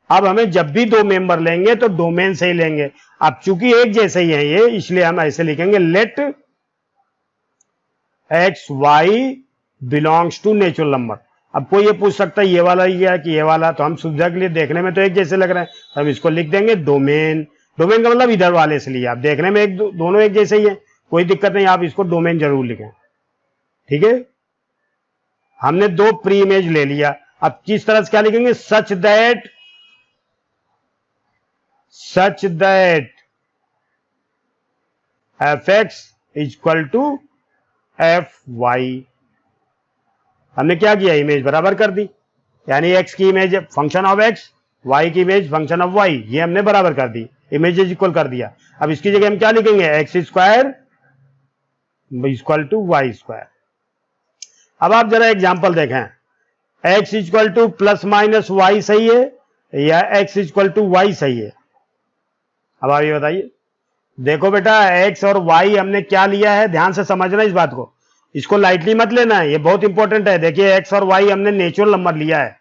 अब हमें जब भी दो मेंबर लेंगे तो डोमेन से ही लेंगे। अब चूंकि एक जैसे ही है ये, इसलिए हम ऐसे लिखेंगे let X Y belongs to natural number. अब कोई ये पूछ सकता है ये वाला ही है कि ये वाला, तो हम सुविधा के लिए देखने में तो एक जैसे लग रहे हैं, तो हम इसको लिख देंगे डोमेन। डोमेन का मतलब इधर वाले से लिए, आप देखने में दोनों एक जैसे ही है, कोई दिक्कत नहीं, आप इसको डोमेन जरूर लिखें। ठीक है, हमने दो प्री इमेज ले लिया। अब किस तरह से क्या लिखेंगे, such that F X is equal to F Y. हमने क्या किया, इमेज बराबर कर दी, यानी x की image function of x, y की इमेज फंक्शन ऑफ y, ये हमने बराबर कर दी, इमेजेस इक्वल कर दिया। अब इसकी जगह हम क्या लिखेंगे, X square equal to Y square. अब आप जरा एग्जांपल देखें, x equal to plus minus Y सही है या x इक्वल टू वाई सही है? अब आप ये बताइए। देखो बेटा, x और y हमने क्या लिया है, ध्यान से समझना इस बात को, इसको लाइटली मत लेना है, ये बहुत इंपॉर्टेंट है। देखिए x और y हमने नेचुरल नंबर लिया है,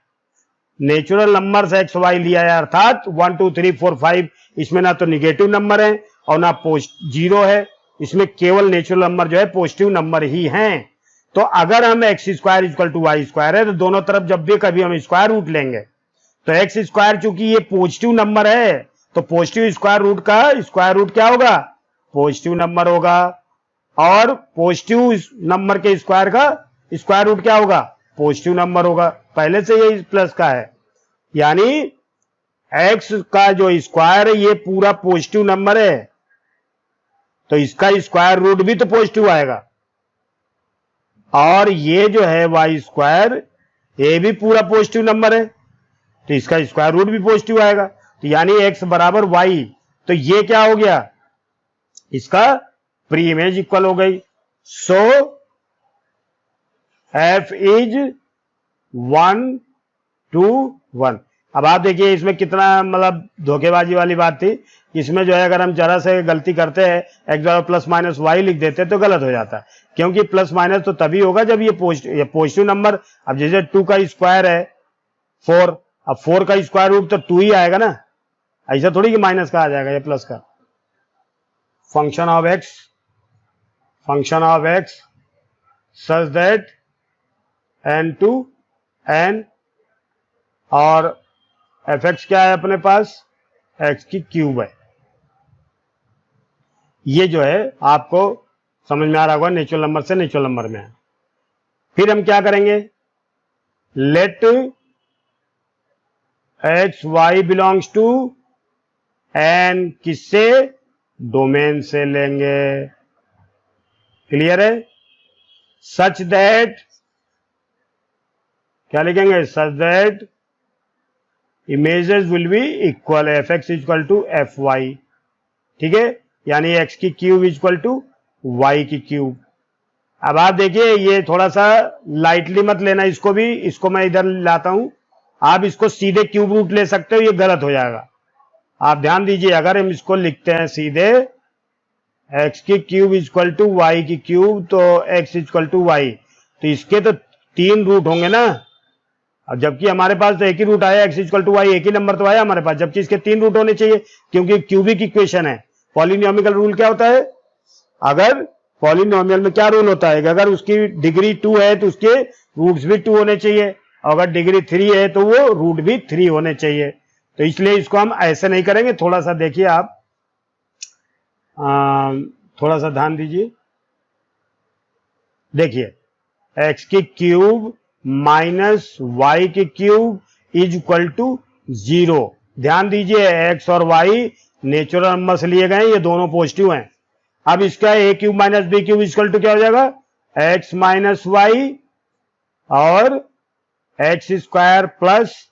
नेचुरल नंबर से x y लिया है, अर्थात 1 2 3 4 5, इसमें ना तो निगेटिव नंबर है और ना जीरो है, इसमें केवल नेचुरल नंबर जो है पॉजिटिव नंबर ही हैं। तो अगर हम X square equal to Y square है, तो दोनों तरफ जब भी कभी हम स्क्वायर रूट लेंगे तो एक्स स्क्वायर चूंकि ये पॉजिटिव नंबर है, तो पॉजिटिव स्क्वायर रूट का स्क्वायर रूट क्या होगा, पॉजिटिव नंबर होगा, और पॉजिटिव नंबर के स्क्वायर का स्क्वायर रूट क्या होगा, पॉजिटिव नंबर होगा। पहले से ये प्लस का है, यानी एक्स का जो स्क्वायर है ये पूरा पॉजिटिव नंबर है, तो इसका स्क्वायर रूट भी तो पॉजिटिव आएगा, और ये जो है वाई स्क्वायर ये भी पूरा पॉजिटिव नंबर है, तो इसका स्क्वायर रूट भी पॉजिटिव आएगा। तो यानी एक्स बराबर वाई, तो ये क्या हो गया, इसका प्री इमेज इक्वल हो गई। सो एफ इज 1 2 1। अब आप देखिए इसमें कितना मतलब धोखेबाजी वाली बात थी, इसमें जो है अगर हम जरा से गलती करते हैं, एक्स बराबर प्लस माइनस वाई लिख देते तो गलत हो जाता है, क्योंकि प्लस माइनस तो तभी होगा जब ये पॉजिटिव नंबर। अब जैसे 2 का स्क्वायर है 4, अब 4 का स्क्वायर रूट तो 2 ही आएगा ना, ऐसा थोड़ी कि माइनस का आ जाएगा या प्लस का। Function of X such that n to n, और एफ एक्स क्या है अपने पास, x की क्यूब है। ये जो है आपको समझ में आ रहा होगा, नेचुरल नंबर से नेचुरल नंबर में है। फिर हम क्या करेंगे, let X Y belongs to n, किससे, डोमेन से लेंगे। क्लियर है, सच दैट क्या लिखेंगे, such that images will be equal, F x equal to F Y. ठीक है, यानी एक्स की क्यूब इक्वल टू वाई की क्यूब। अब आप देखिए ये थोड़ा सा लाइटली मत लेना इसको भी, इसको मैं इधर लाता हूं, आप इसको सीधे क्यूब रूट ले सकते हो, ये गलत हो जाएगा। आप ध्यान दीजिए, अगर हम इसको लिखते हैं सीधे एक्स की क्यूब इक्वल टू वाई की क्यूब, तो एक्स इक्वल टू वाई, तो इसके तो 3 रूट होंगे ना, अब जबकि हमारे पास तो एक ही रूट आया, एक्स इक्वल टू वाई, एक ही नंबर तो आया हमारे पास, जबकि इसके 3 रूट होने चाहिए, क्योंकि क्यूबिक इक्वेशन है। पॉलिनोमियल रूल क्या होता है, अगर पॉलिनोमियल में क्या रूल होता है कि अगर उसकी डिग्री 2 है तो उसके रूट्स भी 2 होने चाहिए, और अगर डिग्री 3 है तो वो रूट भी 3 होने चाहिए। तो इसलिए इसको हम ऐसे नहीं करेंगे, थोड़ा सा देखिए आप, थोड़ा सा ध्यान दीजिए। देखिए एक्स की क्यूब माइनस वाई की क्यूब इज इक्वल टू 0। ध्यान दीजिए एक्स और वाई नेचुरल नंबर से लिए गए, ये दोनों पॉजिटिव हैं। अब इसका A cube minus B cube equal to क्या हो जाएगा, एक्स माइनस वाई, और x square plus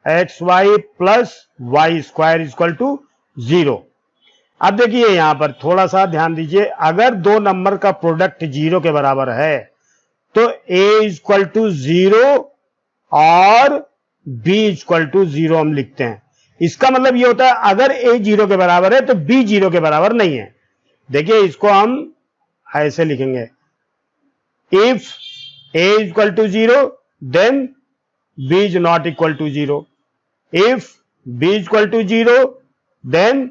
X Y plus Y square equal to 0। अब देखिए यहां पर थोड़ा सा ध्यान दीजिए, अगर दो नंबर का प्रोडक्ट 0 के बराबर है तो a इक्वल टू 0 और b इक्वल टू 0 हम लिखते हैं। इसका मतलब ये होता है अगर a 0 के बराबर है तो b 0 के बराबर नहीं है। देखिए इसको हम ऐसे लिखेंगे, if a equal to 0 then b is not equal to 0, if b equal to 0, then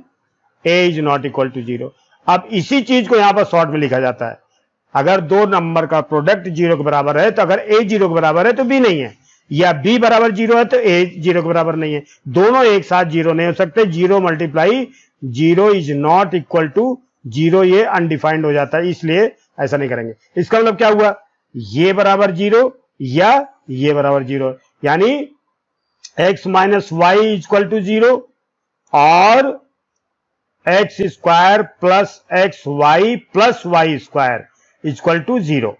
a is not equal to 0। अब इसी चीज को यहां पर शॉर्ट में लिखा जाता है, अगर दो नंबर का प्रोडक्ट 0 के बराबर है तो अगर a 0 के बराबर है तो b नहीं है, या b बराबर 0 है तो a 0 के बराबर नहीं है। दोनों एक साथ 0 नहीं हो सकते। 0 multiply 0 is not equal to 0, ये अनडिफाइंड हो जाता है, इसलिए ऐसा नहीं करेंगे। इसका मतलब क्या हुआ, ये बराबर 0 या ये बराबर 0, यानी x minus Y equal to 0 और x square plus X Y plus Y square equal to 0।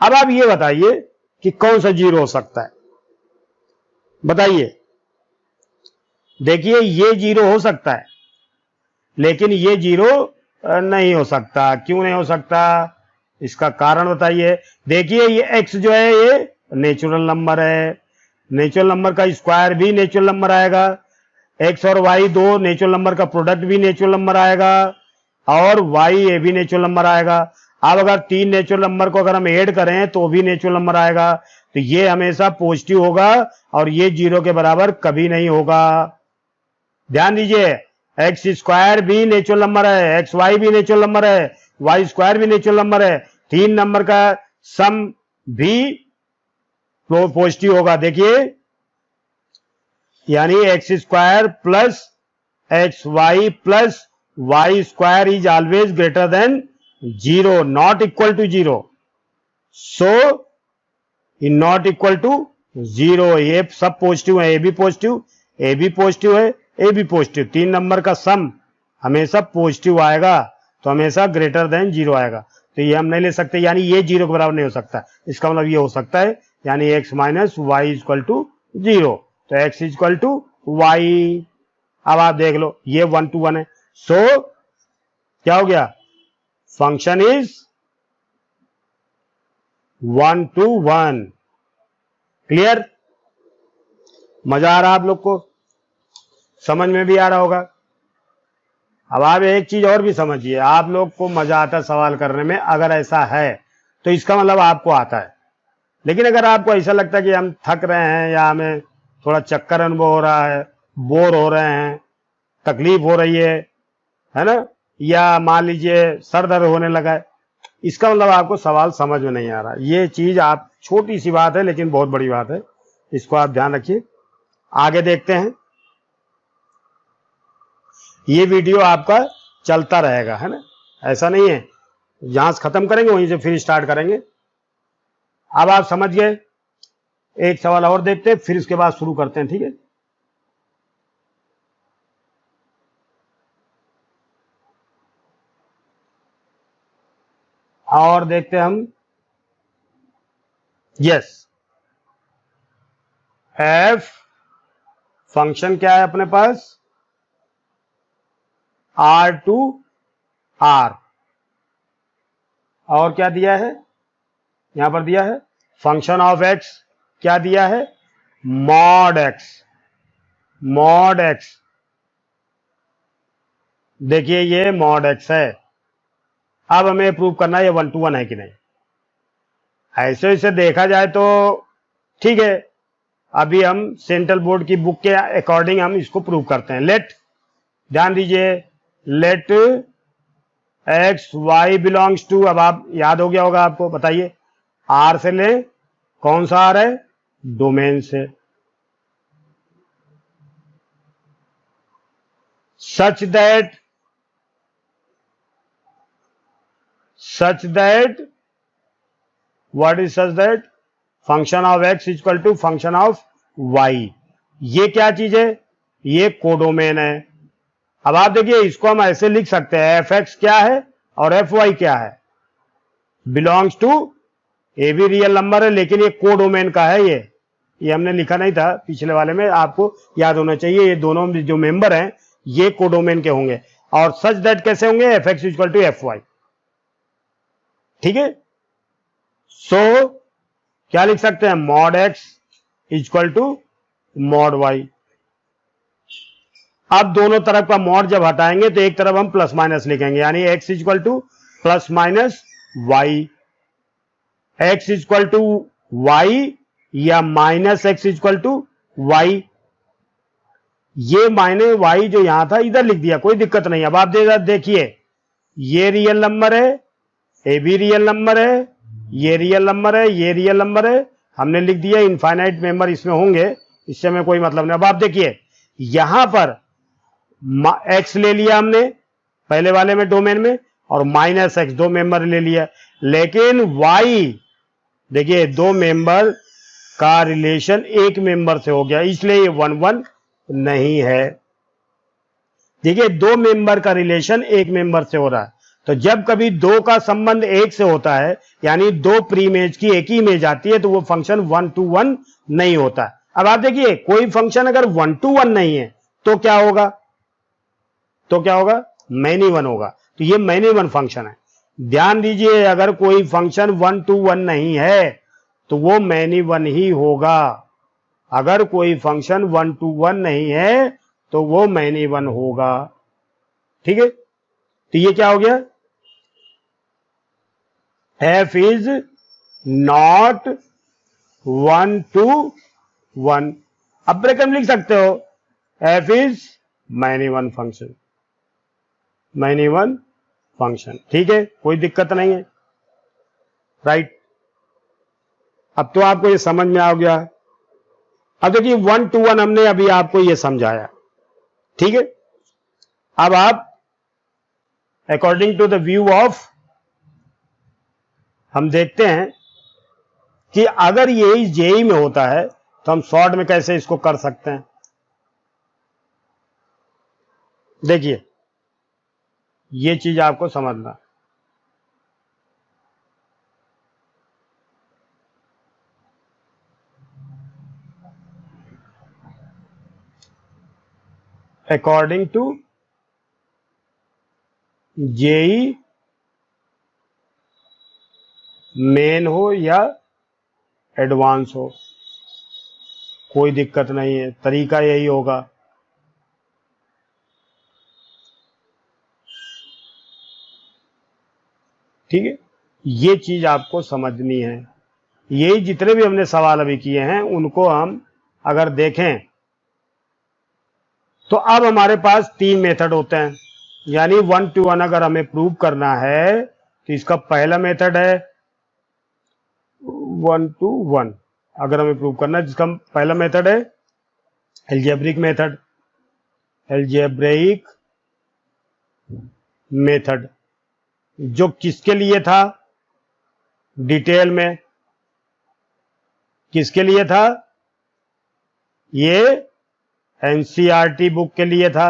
अब आप ये बताइए कि कौन सा 0 हो सकता है, बताइए। देखिए ये 0 हो सकता है, लेकिन ये 0 नहीं हो सकता। क्यों नहीं हो सकता, इसका कारण बताइए। देखिए ये x जो है ये नेचुरल नंबर है, नेचुरल नंबर का स्क्वायर भी नेचुरल नंबर आएगा, x और y दो नेचुरल नंबर का प्रोडक्ट भी नेचुरल नंबर आएगा, और y ये भी नेचुरल नंबर आएगा। अब अगर तीन नेचुरल नंबर को अगर हम ऐड करें तो भी नेचुरल नंबर आएगा, तो ये हमेशा पॉजिटिव होगा और ये 0 के बराबर कभी नहीं होगा। ध्यान दीजिए, एक्स स्क्वायर भी नेचुरल नंबर है, एक्स वाई भी नेचुरल नंबर है, वाई स्क्वायर भी नेचुरल नंबर है, तीन नंबर का सम भी पॉजिटिव होगा। देखिए, यानी X square plus X Y plus Y square is always greater than 0, not equal to 0। So in not equal to 0, ये सब पॉजिटिव है, ए भी पॉजिटिव, ए भी पॉजिटिव है, ए भी पॉजिटिव। तीन नंबर का सम हमेशा पॉजिटिव आएगा, तो हमेशा ग्रेटर देन 0 आएगा। तो ये हम नहीं ले सकते, यानी ये 0 के बराबर नहीं हो सकता। इसका मतलब ये हो सकता है, यानी x minus Y equal to 0, तो x इक्वल टू वाई। अब आप देख लो, ये 1 to 1 है, सो क्या हो गया, फंक्शन इज 1 to 1। क्लियर, मजा आ रहा आप लोग को, समझ में भी आ रहा होगा। अब आप एक चीज और भी समझिए, आप लोग को मजा आता है सवाल करने में, अगर ऐसा है तो इसका मतलब आपको आता है। लेकिन अगर आपको ऐसा लगता है कि हम थक रहे हैं या हमें थोड़ा चक्कर अनुभव हो रहा है, बोर हो रहे हैं, तकलीफ हो रही है ना, या मान लीजिए सर दर्द होने लगा है, इसका मतलब आपको सवाल समझ में नहीं आ रहा। ये चीज आप, छोटी सी बात है लेकिन बहुत बड़ी बात है, इसको आप ध्यान रखिए। आगे देखते हैं, ये वीडियो आपका चलता रहेगा, है ना, ऐसा नहीं है जहां से खत्म करेंगे वहीं से फिर स्टार्ट करेंगे। अब आप समझ गए, एक सवाल और देखते हैं, फिर इसके बाद शुरू करते हैं, ठीक है। और देखते हैं हम, यस, एफ फंक्शन क्या है अपने पास, R to R, और क्या दिया है, यहां पर दिया है फंक्शन ऑफ एक्स, क्या दिया है, मॉड एक्स, मॉड एक्स। देखिए ये मॉड एक्स है। अब हमें प्रूव करना है ये 1 to 1 है कि नहीं। ऐसे इसे देखा जाए तो ठीक है, अभी हम सेंट्रल बोर्ड की बुक के अकॉर्डिंग हम इसको प्रूव करते हैं। लेट, ध्यान दीजिए, let X Y belongs to, अब आप याद हो गया होगा आपको, बताइए, आर से ले, कौन सा आर है, डोमेन से, such that what is such that function of x equal to function of Y. ये क्या चीज है, ये कोडोमेन है। अब आप देखिए, इसको हम ऐसे लिख सकते हैं, एफ एक्स क्या है और एफ वाई क्या है, बिलोंग्स टू, ए भी रियल नंबर है लेकिन ये कोडोमेन का है। ये हमने लिखा नहीं था पिछले वाले में, आपको याद होना चाहिए, ये दोनों जो मेंबर हैं ये कोडोमेन के होंगे। और सच दैट कैसे होंगे, F x equal to F Y, ठीक है। सो क्या लिख सकते हैं, mod X equal to mod Y. अब दोनों तरफ का मॉड जब हटाएंगे तो एक तरफ हम प्लस माइनस लिखेंगे, यानी X equal to plus minus Y, X equal to Y या minus X equal to Y. ये माइनस वाई जो यहां था इधर लिख दिया, कोई दिक्कत नहीं। अब आप देखिए ये रियल नंबर है, ए भी रियल नंबर है, ये रियल नंबर है, ये रियल नंबर है, हमने लिख दिया। इनफाइनाइट मेंबर इसमें होंगे, इससे हमें कोई मतलब नहीं। अब आप देखिए यहां पर एक्स ले लिया हमने पहले वाले में डोमेन में, और माइनस एक्स दो मेंबर ले लिया, लेकिन वाई देखिए दो मेंबर का रिलेशन एक मेंबर से हो गया, इसलिए ये 1 1 नहीं है। देखिए दो मेंबर का रिलेशन एक मेंबर से हो रहा है, तो जब कभी दो का संबंध एक से होता है, यानी दो प्री इमेज की एक ही इमेज आती है, तो वो फंक्शन 1 to 1 नहीं होता। अब आप देखिए कोई फंक्शन अगर 1 to 1 नहीं है तो क्या होगा, तो क्या होगा, मैनी वन होगा। तो ये मैनी वन फंक्शन है। ध्यान दीजिए अगर कोई फंक्शन 1 to 1 नहीं है तो वो मैनी वन ही होगा। अगर कोई फंक्शन 1 to 1 नहीं है तो वो मैनी वन होगा। ठीक है, तो ये क्या हो गया, f इज नॉट 1 to 1। अब ब्रैकेट में लिख सकते हो f is many one function, many one function. ठीक है, कोई दिक्कत नहीं है, राइट। अब तो आपको ये समझ में आ गया। अब देखिए 1 to 1 हमने अभी आपको ये समझाया, ठीक है। अब आप according to the view of हम देखते हैं कि अगर ये इस जेई में होता है तो हम शॉर्ट में कैसे इसको कर सकते हैं। देखिए ये चीज आपको समझना, अकॉर्डिंग टू जेई मेन हो या एडवांस हो, कोई दिक्कत नहीं है, तरीका यही होगा। ठीक है, ये चीज आपको समझनी है। यही जितने भी हमने सवाल अभी किए हैं उनको हम अगर देखें तो अब हमारे पास 3 मेथड होते हैं, यानी 1 to 1 अगर हमें प्रूव करना है तो इसका पहला मेथड है 1 to 1 अगर हमें प्रूव करना है, जिसका पहला मेथड है एल्जेब्रिक मेथड, एल्जेब्रिक मेथड जो किसके लिए था, डिटेल में किसके लिए था, ये एनसीईआरटी बुक के लिए था,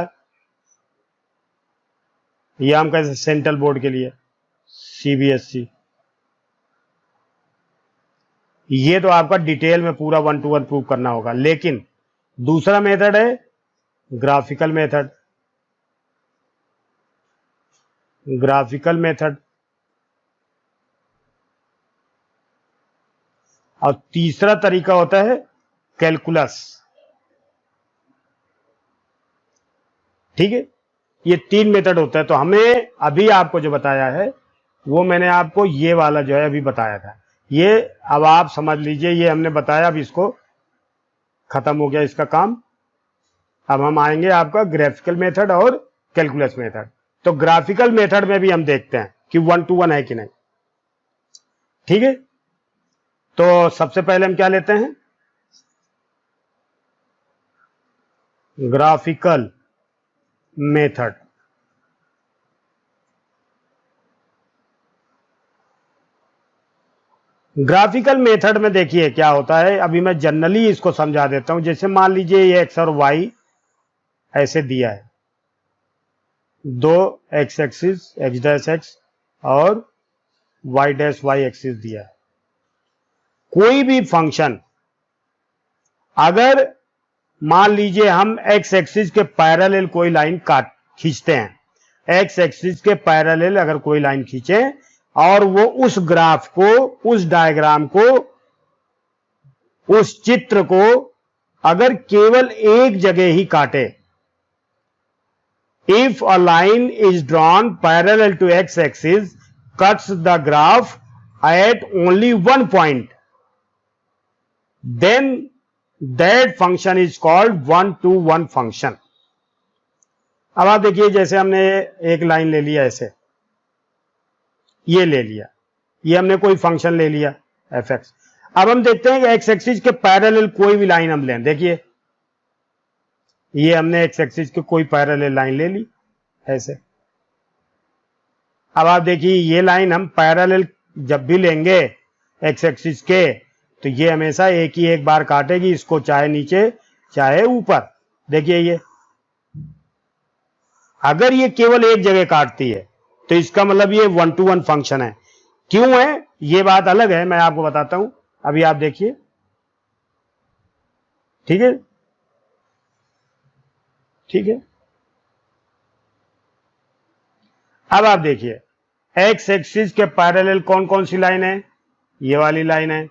या हम कैसे सेंट्रल बोर्ड के लिए सीबीएसई। ये तो आपका डिटेल में पूरा 1 to 1 प्रूव करना होगा। लेकिन दूसरा मेथड है ग्राफिकल मेथड, ग्राफिकल मेथड, और तीसरा तरीका होता है कैलकुलस। ठीक है, ये 3 मेथड होता है। तो हमें अभी आपको जो बताया है वो मैंने आपको ये वाला जो है अभी बताया था, ये अब आप समझ लीजिए, ये हमने बताया, अब इसको खत्म हो गया इसका काम। अब हम आएंगे आपका ग्राफिकल मेथड और कैलकुलस मेथड। तो ग्राफिकल मेथड में भी हम देखते हैं कि 1 to 1 है कि नहीं। ठीक है, तो सबसे पहले हम क्या लेते हैं, ग्राफिकल मेथड। ग्राफिकल मेथड में देखिए क्या होता है, अभी मैं जनरली इसको समझा देता हूं। जैसे मान लीजिए ये एक्स और वाई ऐसे दिया है, दो x axis x dash x और वाई डैश वाई एक्सिस दिया है। कोई भी फंक्शन अगर मान लीजिए हम एक्स एक्सिस के पैरेलल कोई लाइन काट खींचते हैं, एक्स एक्सिस के पैरेलल अगर कोई लाइन खींचे और वो उस ग्राफ को, उस डायग्राम को, उस चित्र को अगर केवल एक जगह ही काटे, if a line is drawn parallel to x axis cuts the graph at only one point, then that function is called 1-to-1 function. अब आप देखिए, जैसे हमने एक लाइन ले लिया, ऐसे ये ले लिया, ये हमने कोई फंक्शन ले लिया एफ एक्स। अब हम देखते हैं कि एक्स एक्सिस के पैरेलल कोई भी लाइन हम लें। देखिए, ये हमने एक्स एक्सिस के कोई पैरेलल लाइन ले ली ऐसे। अब आप देखिए, ये लाइन हम पैरेलल जब भी लेंगे एक्स एक्सिस के, तो ये हमेशा एक ही एक बार काटेगी इसको, चाहे नीचे चाहे ऊपर। देखिए, ये अगर ये केवल एक जगह काटती है तो इसका मतलब ये 1-to-1 फंक्शन है। क्यों है ये बात अलग है, मैं आपको बताता हूं, अभी आप देखिए। ठीक है, ठीक है। अब आप देखिए, एक्स एक्सिस के पैरेलल कौन कौन सी लाइन है? ये वाली लाइन है।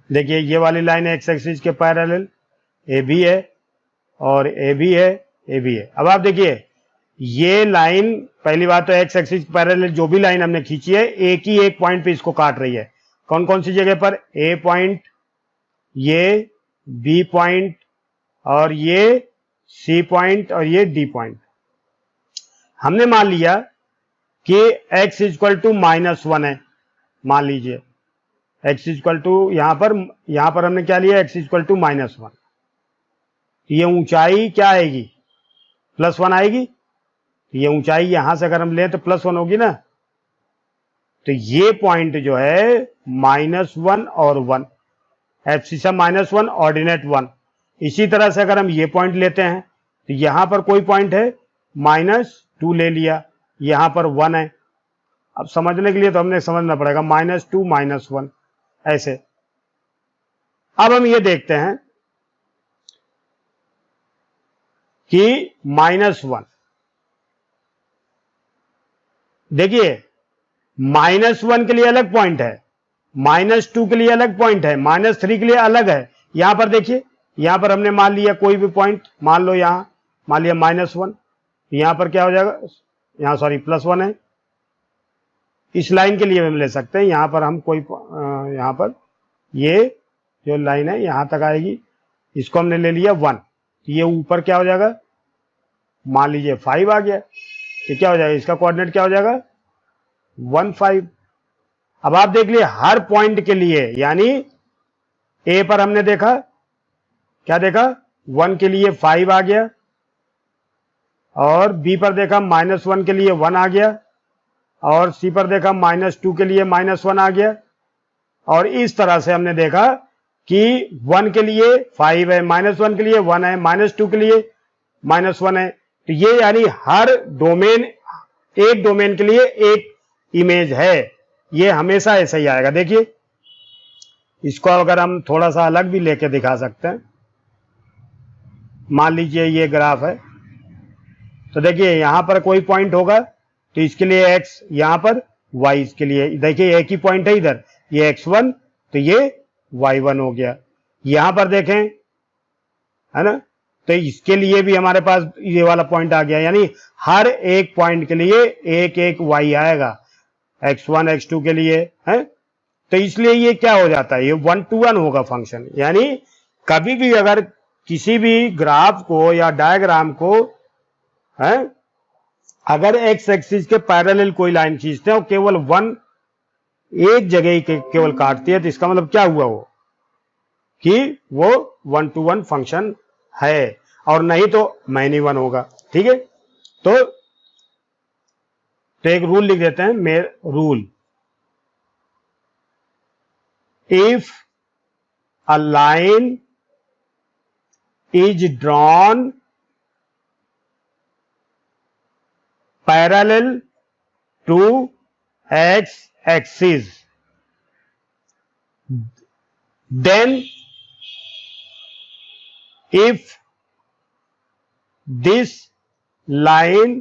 देखिए, ये वाली लाइन है एक्स एक्सिस के पैरेलल, ए बी है और ए बी है, ए बी है। अब आप देखिए, ये लाइन, पहली बात तो एक्स एक्सिस पैरेलल जो भी लाइन हमने खींची है, एक ही एक पॉइंट पे इसको काट रही है। कौन कौन सी जगह पर? ए पॉइंट, ये बी पॉइंट, और ये सी पॉइंट, और ये डी पॉइंट। हमने मान लिया कि x इक्वल टू -1 है। मान लीजिए x इक्वल टू, यहां पर हमने क्या लिया? x equal to -1। ये ऊंचाई क्या आएगी? +1 आएगी। ये ऊंचाई यहां से अगर हम लें तो +1 होगी ना। तो ये पॉइंट जो है -1 और 1, एब्सिसा -1, ऑर्डिनेट 1। इसी तरह से अगर हम ये पॉइंट लेते हैं तो यहां पर कोई पॉइंट है, -2 ले लिया, यहां पर 1 है। अब समझने के लिए तो हमने समझना पड़ेगा, -2 -1 ऐसे। अब हम ये देखते हैं कि -1, देखिए -1 के लिए अलग पॉइंट है, -2 के लिए अलग पॉइंट है, -3 के लिए अलग है। यहां पर देखिए, यहां पर हमने मान लिया कोई भी पॉइंट, मान लो यहां मान लिया -1, यहां पर क्या हो जाएगा? यहां सॉरी +1 है। इस लाइन के लिए हम ले सकते हैं, यहां पर हम कोई यहां पर ये जो लाइन है यहां तक आएगी, इसको हमने ले लिया 1। ये ऊपर क्या हो जाएगा? मान लीजिए 5 आ गया, तो क्या हो जाएगा? इसका कोऑर्डिनेट क्या हो जाएगा? 1 5। अब आप देख लिए हर पॉइंट के लिए, यानी ए पर हमने देखा, क्या देखा? 1 के लिए 5 आ गया, और बी पर देखा -1 के लिए 1 आ गया, और सी पर देखा -2 के लिए -1 आ गया। और इस तरह से हमने देखा कि 1 के लिए 5 है, -1 के लिए 1 है, -2 के लिए -1 है। तो ये यानी हर डोमेन, एक डोमेन के लिए एक इमेज है। ये हमेशा ऐसा ही आएगा। देखिए, इसको अगर हम थोड़ा सा अलग भी लेके दिखा सकते हैं, मान लीजिए ये ग्राफ है, तो देखिए यहां पर कोई पॉइंट होगा तो इसके लिए x, यहां पर y, इसके लिए देखिए एक ही पॉइंट है इधर, ये x1 तो ये y1 हो गया। यहां पर देखें, है ना, तो इसके लिए भी हमारे पास ये वाला पॉइंट आ गया, यानी हर एक पॉइंट के लिए एक एक y आएगा, x1 x2 के लिए है। तो इसलिए ये क्या हो जाता है? ये 1-to-1 होगा फंक्शन। यानी कभी भी अगर किसी भी ग्राफ को या डायग्राम को है, अगर एक्स एक्सिस के पैरेलल कोई लाइन खींचते हैं और केवल एक जगह ही केवल काटती है, तो इसका मतलब क्या हुआ? वो कि वो 1-to-1 फंक्शन है, और नहीं तो many one होगा। ठीक है, तो एक रूल लिख देते हैं, rule, if a line is drawn parallel to x axis, then if this line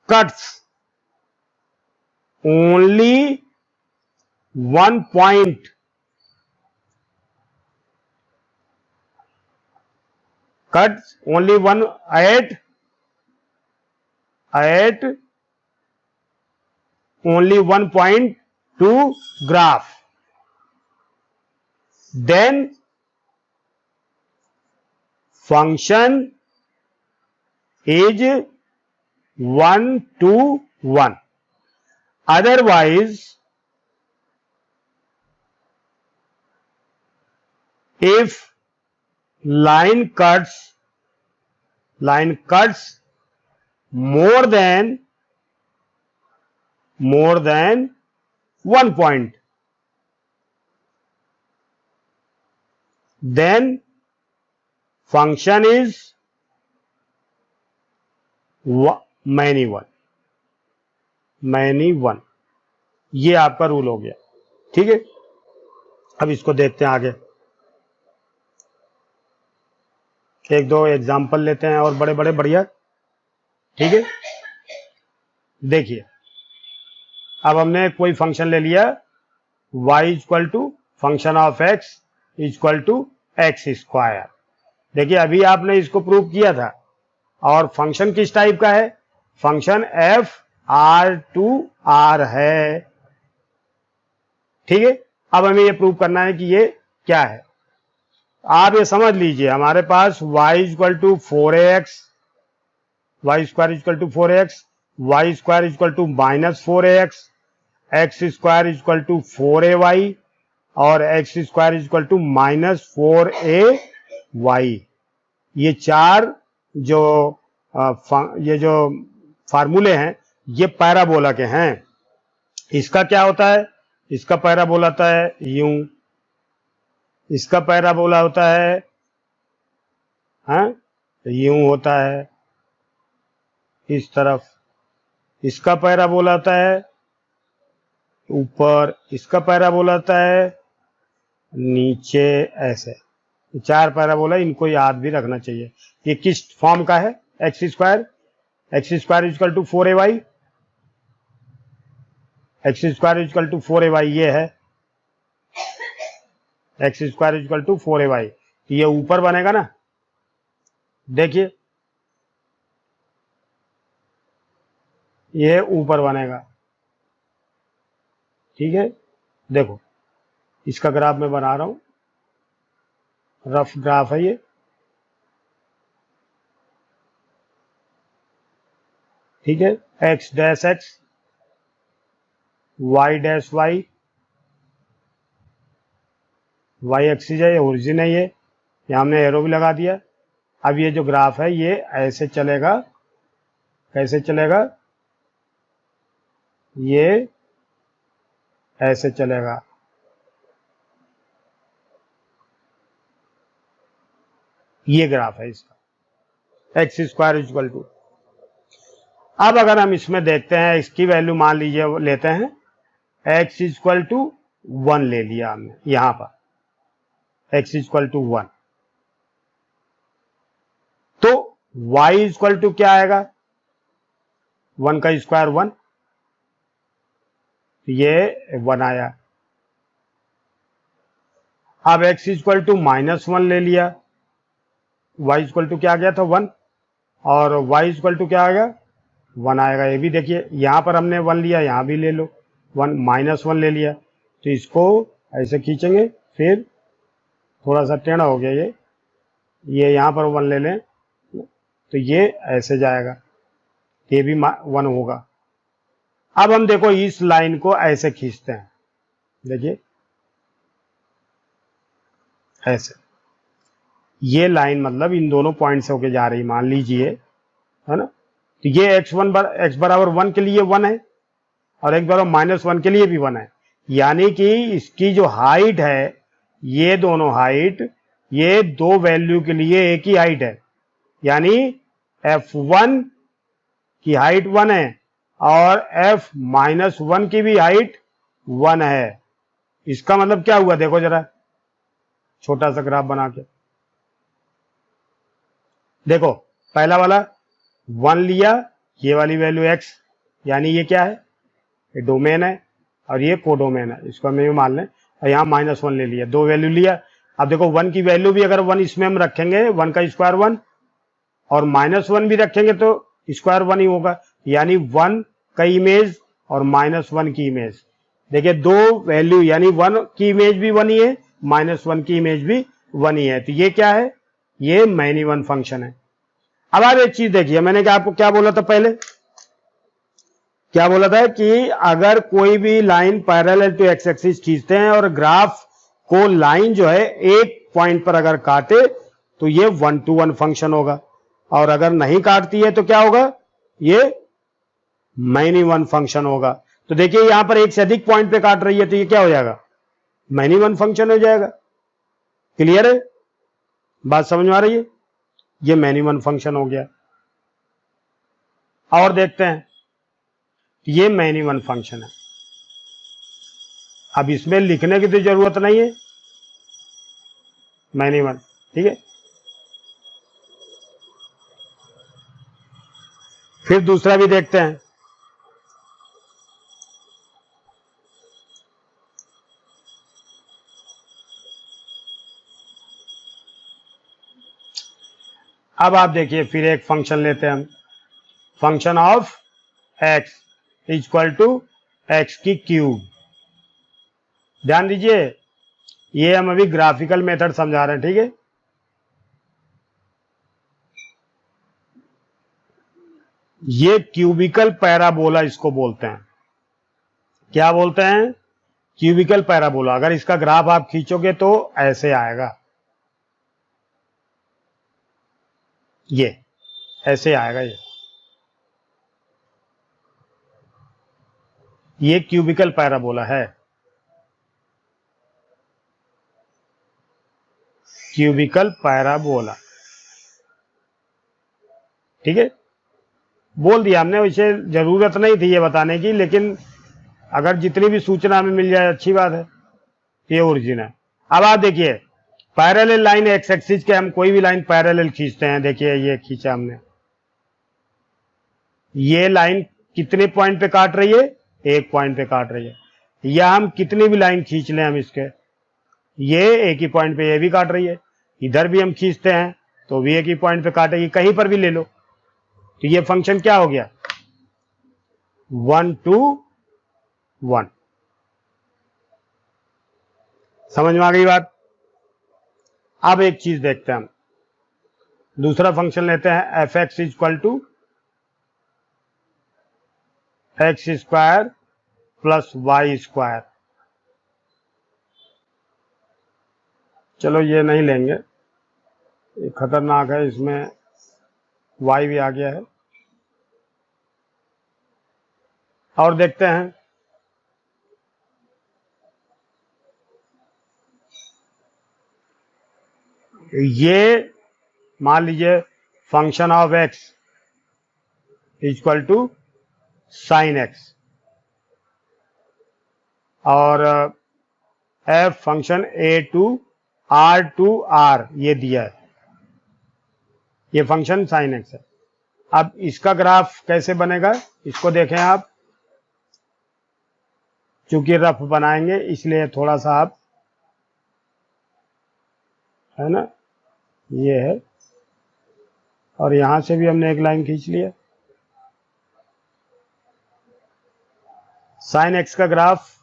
cuts only one point only one point to graph, then function is 1 to 1. Otherwise, if line cuts more than 1 point, then function is many one. ये आपका rule हो गया। ठीक है, अब इसको देखते हैं आगे, एक दो एग्जाम्पल लेते हैं और बड़े बड़े बढ़िया। ठीक है, देखिए अब हमने कोई फंक्शन ले लिया y equal to function of x equal to x square. देखिए अभी आपने इसको प्रूव किया था, और फंक्शन किस टाइप का है, function f r to r है। ठीक है, अब हमें ये प्रूव करना है कि ये क्या है। आप ये समझ लीजिए, हमारे पास y equal to 4ax, y square equal to 4x, y square equal to minus 4ax, x square equal to 4ay और x square equal to minus 4ay। ये चार जो ये जो फार्मूले हैं ये पैराबोला के हैं। इसका क्या होता है, इसका पैराबोला होता है यूं, इसका पैराबोला होता है यूं होता है इस तरफ, इसका पैराबोला होता है ऊपर, इसका पैराबोला होता है नीचे, ऐसे चार पैराबोला, इनको याद भी रखना चाहिए। ये किस फॉर्म का है, x square equal to 4ay, x square equal to 4ay ये है, x square equal to 4ay, ये ऊपर बनेगा ना। देखिए ये ऊपर बनेगा। ठीक है, देखो इसका ग्राफ मैं बना रहा हूं, रफ ग्राफ है ये। ठीक है, x dash x, y dash y, y axis है, ये ओरिजिन है, ये यहां हमने एरो भी लगा दिया। अब ये जो ग्राफ है ये ऐसे चलेगा, कैसे चलेगा, ये ऐसे चलेगा। ये ग्राफ है इसका, एक्स स्क्वायर इक्वल टू। अब अगर हम इसमें देखते हैं, इसकी वैल्यू मान लीजिए लेते हैं एक्स इक्वल टू 1 ले लिया हमने, यहां पर एक्स इक्वल टू 1, तो y इक्वल टू क्या आएगा, 1 का स्क्वायर 1, ये 1 आया। अब x इक्वल टू -1 ले लिया, y इक्वल टू क्या आ गया था 1, और y इक्वल टू क्या आ गया 1 आएगा। ये भी देखिए यहां पर हमने 1 लिया, यहां भी ले लो 1, -1 ले लिया, तो इसको ऐसे खींचेंगे, फिर थोड़ा सा टेढ़ा हो गया ये यहां पर 1 ले लें तो ये ऐसे जाएगा, ये भी 1 होगा। अब हम देखो इस लाइन को ऐसे खींचते हैं, देखिए ऐसे, ये लाइन मतलब इन दोनों पॉइंट से होके जा रही, मान लीजिए, है ना। तो ये एक्स बराबर 1 के लिए 1 है और x बराबर -1 के लिए भी 1 है, यानी कि इसकी जो हाइट है, ये दोनों हाइट, ये दो वैल्यू के लिए एक ही हाइट है, यानी f1 की हाइट 1 है और f-1 की भी हाइट 1 है। इसका मतलब क्या हुआ, देखो जरा छोटा सा ग्राफ बना के देखो, पहला वाला 1 लिया, ये वाली वैल्यू x, यानी ये क्या है, ये डोमेन है और ये कोडोमेन है, इसको हम ये मान लें, और यहाँ -1 ले लिया, दो वैल्यू लिया। अब देखो 1 की वैल्यू भी अगर 1 इसमें हम रखेंगे, 1 का स्क्वायर 1 और -1 भी रखेंगे तो स्क्वायर 1 ही होगा, यानी 1 का इमेज और -1 की इमेज, देखिए दो वैल्यू यानी 1 की इमेज भी 1 ही है, -1 की इमेज भी 1 ही है, तो ये क्या है, ये मैनी वन फंक्शन है। अब आप एक चीज देखिए, मैंने क्या आपको क्या बोला था पहले, क्या बोला था कि अगर कोई भी line parallel to x axis खींचते हैं और ग्राफ को लाइन जो है एक पॉइंट पर अगर काटे तो ये 1-to-1 फंक्शन होगा, और अगर नहीं काटती है तो क्या होगा, ये मैनी वन फंक्शन होगा। तो देखिए यहां पर एक से अधिक पॉइंट पे काट रही है तो ये क्या हो जाएगा, मैनी वन फंक्शन हो जाएगा। क्लियर है, बात समझ में आ रही है, ये मैनी वन फंक्शन हो गया। और देखते हैं, ये मैनी वन फंक्शन है। अब इसमें लिखने की तो जरूरत नहीं है, मैनी वन, ठीक है। फिर दूसरा भी देखते हैं, अब आप देखिए फिर एक फंक्शन लेते हैं हम, function of x equal to x की क्यूब। ध्यान दीजिए, ये हम अभी ग्राफिकल मेथड समझा रहे हैं, ठीक है। ये क्यूबिकल पैराबोला इसको बोलते हैं, क्या बोलते हैं, क्यूबिकल पैराबोला। अगर इसका ग्राफ आप खींचोगे तो ऐसे आएगा, ये ऐसे आएगा, ये क्यूबिकल पैराबोला है, क्यूबिकल पैराबोला, ठीक है। बोल दिया हमने, वैसे जरूरत नहीं थी ये बताने की, लेकिन अगर जितनी भी सूचना हमें मिल जाए अच्छी बात है, ये ओरिजिन है। अब आप देखिए पैरेलल लाइन एक्स एक्सिस के हम कोई भी लाइन पैरेलल खींचते हैं, देखिए ये खींचा हमने, ये लाइन कितने पॉइंट पे काट रही है, एक पॉइंट पे काट रही है। या हम कितनी भी लाइन खींच लें हम इसके, ये एक ही पॉइंट पे ये भी काट रही है, इधर भी हम खींचते हैं तो भी एक ही पॉइंट पे काटेगी, कहीं पर भी ले लो। तो ये फंक्शन क्या हो गया, 1-to-1। समझ में आ गई बात। अब एक चीज देखते हैं हम, दूसरा फंक्शन लेते हैं, f x equal to x square plus Y square. चलो ये नहीं लेंगे, ये खतरनाक है, इसमें वाई भी आ गया है। और देखते हैं, ये मान लीजिए function of x equal to sine x, और एफ फंक्शन a/r ये दिया है, ये फंक्शन साइन एक्स है। अब इसका ग्राफ कैसे बनेगा इसको देखें आप, चूंकि रफ बनाएंगे इसलिए थोड़ा सा आप, है ना, ये है, और यहां से भी हमने एक लाइन खींच लिया। साइन एक्स का ग्राफ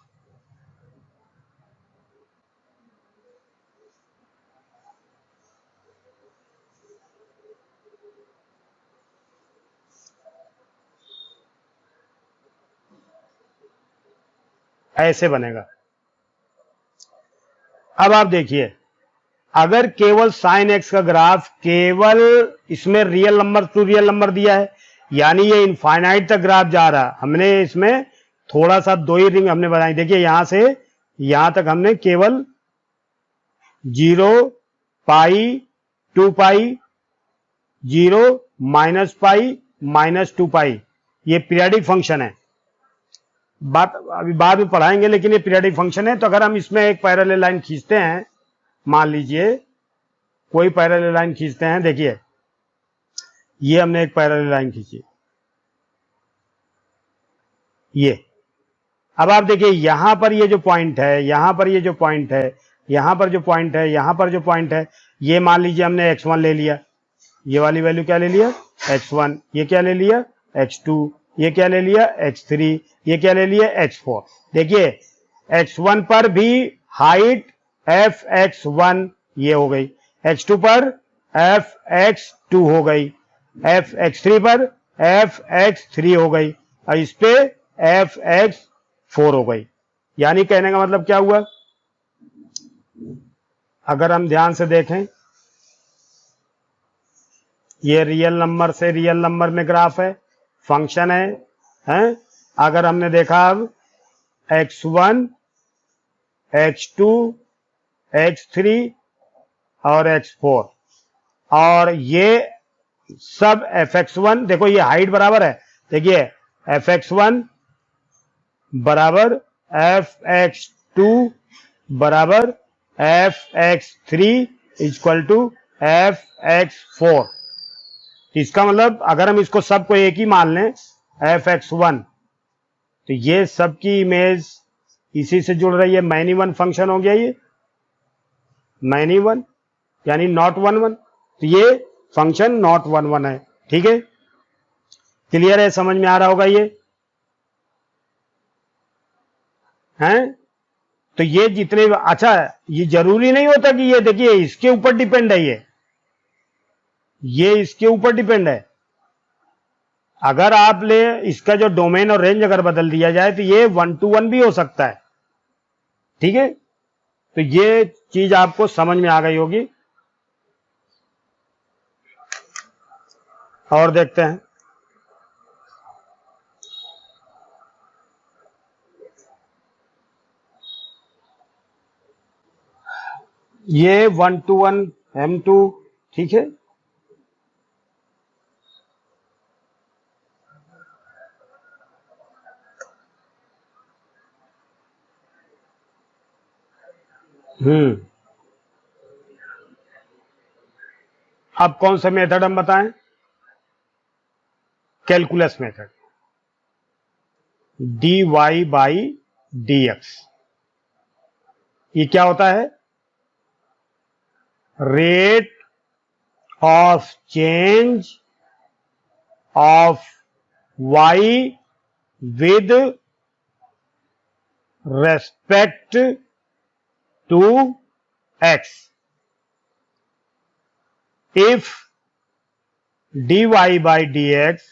ऐसे बनेगा। अब आप देखिए, अगर केवल साइन एक्स का ग्राफ केवल इसमें real number two real number दिया है, यानी ये इनफाइनाइट तक ग्राफ जा रहा, हमने इसमें थोड़ा सा दो ही रिंग हमने बनाई, देखिए यहां से यहां तक हमने केवल 0 पाई 2 पाई 0 माइनस पाई माइनस 2 पाई, ये पीरियडिक फंक्शन है, बात अभी बाद में पढ़ाएंगे, लेकिन ये पीरियडिक फंक्शन है। तो अगर हम इसमें एक पैरेलल लाइन खींचते हैं, मान लीजिए कोई पैरेलल लाइन खींचते हैं, देखिए ये हमने एक पैरेलल लाइन खींची, ये। अब आप देखिए यहां पर ये जो पॉइंट है, यहां पर ये जो पॉइंट है, यहां पर जो पॉइंट है, यहां पर जो पॉइंट है, ये मान लीजिए हमने x1 ले लिया, ये वाली वैल्यू क्या ले लिया, x1, ये क्या ले लिया, x2, ये क्या ले लिया, x3, ये क्या ले लिया, x4। देखिए x1 पर भी हाइट fx1 ये हो गई, x2 पर fx2 हो गई, fx3 पर fx3 हो गई और इस पे fx4 हो गई। यानी कहने का मतलब क्या हुआ, अगर हम ध्यान से देखें, ये रियल नंबर से रियल नंबर में ग्राफ है, फंक्शन है, हैं? अगर हमने देखा अब x1, x2, x3 और x4 और ये सब fx1, देखो ये हाइट बराबर है, देखिए fx1 बराबर fx2 बराबर fx3 इक्वल टू fx4। इसका मतलब अगर हम इसको सबको एक ही मान लें fx1, तो ये सब की इमेज इसी से जुड़ रही है, मैनी वन फंक्शन हो गया ये मैनी वन, यानी नॉट वन वन, तो ये फंक्शन नॉट वन वन है। ठीक है, क्लियर है, समझ में आ रहा होगा ये हैं? तो ये जितने, अच्छा ये जरूरी नहीं होता कि ये देखिए इसके ऊपर डिपेंड है, ये इसके ऊपर डिपेंड है। अगर आप ले इसका जो डोमेन और रेंज अगर बदल दिया जाए तो ये 1 to 1 भी हो सकता है। ठीक है, तो ये चीज आपको समझ में आ गई होगी। और देखते हैं, ये 1 to 1 M2, ठीक है, अब कौन सा मेथड हम बताएं, calculus method, dy by dx, ये क्या होता है, rate of change of y with respect to x if dy by dx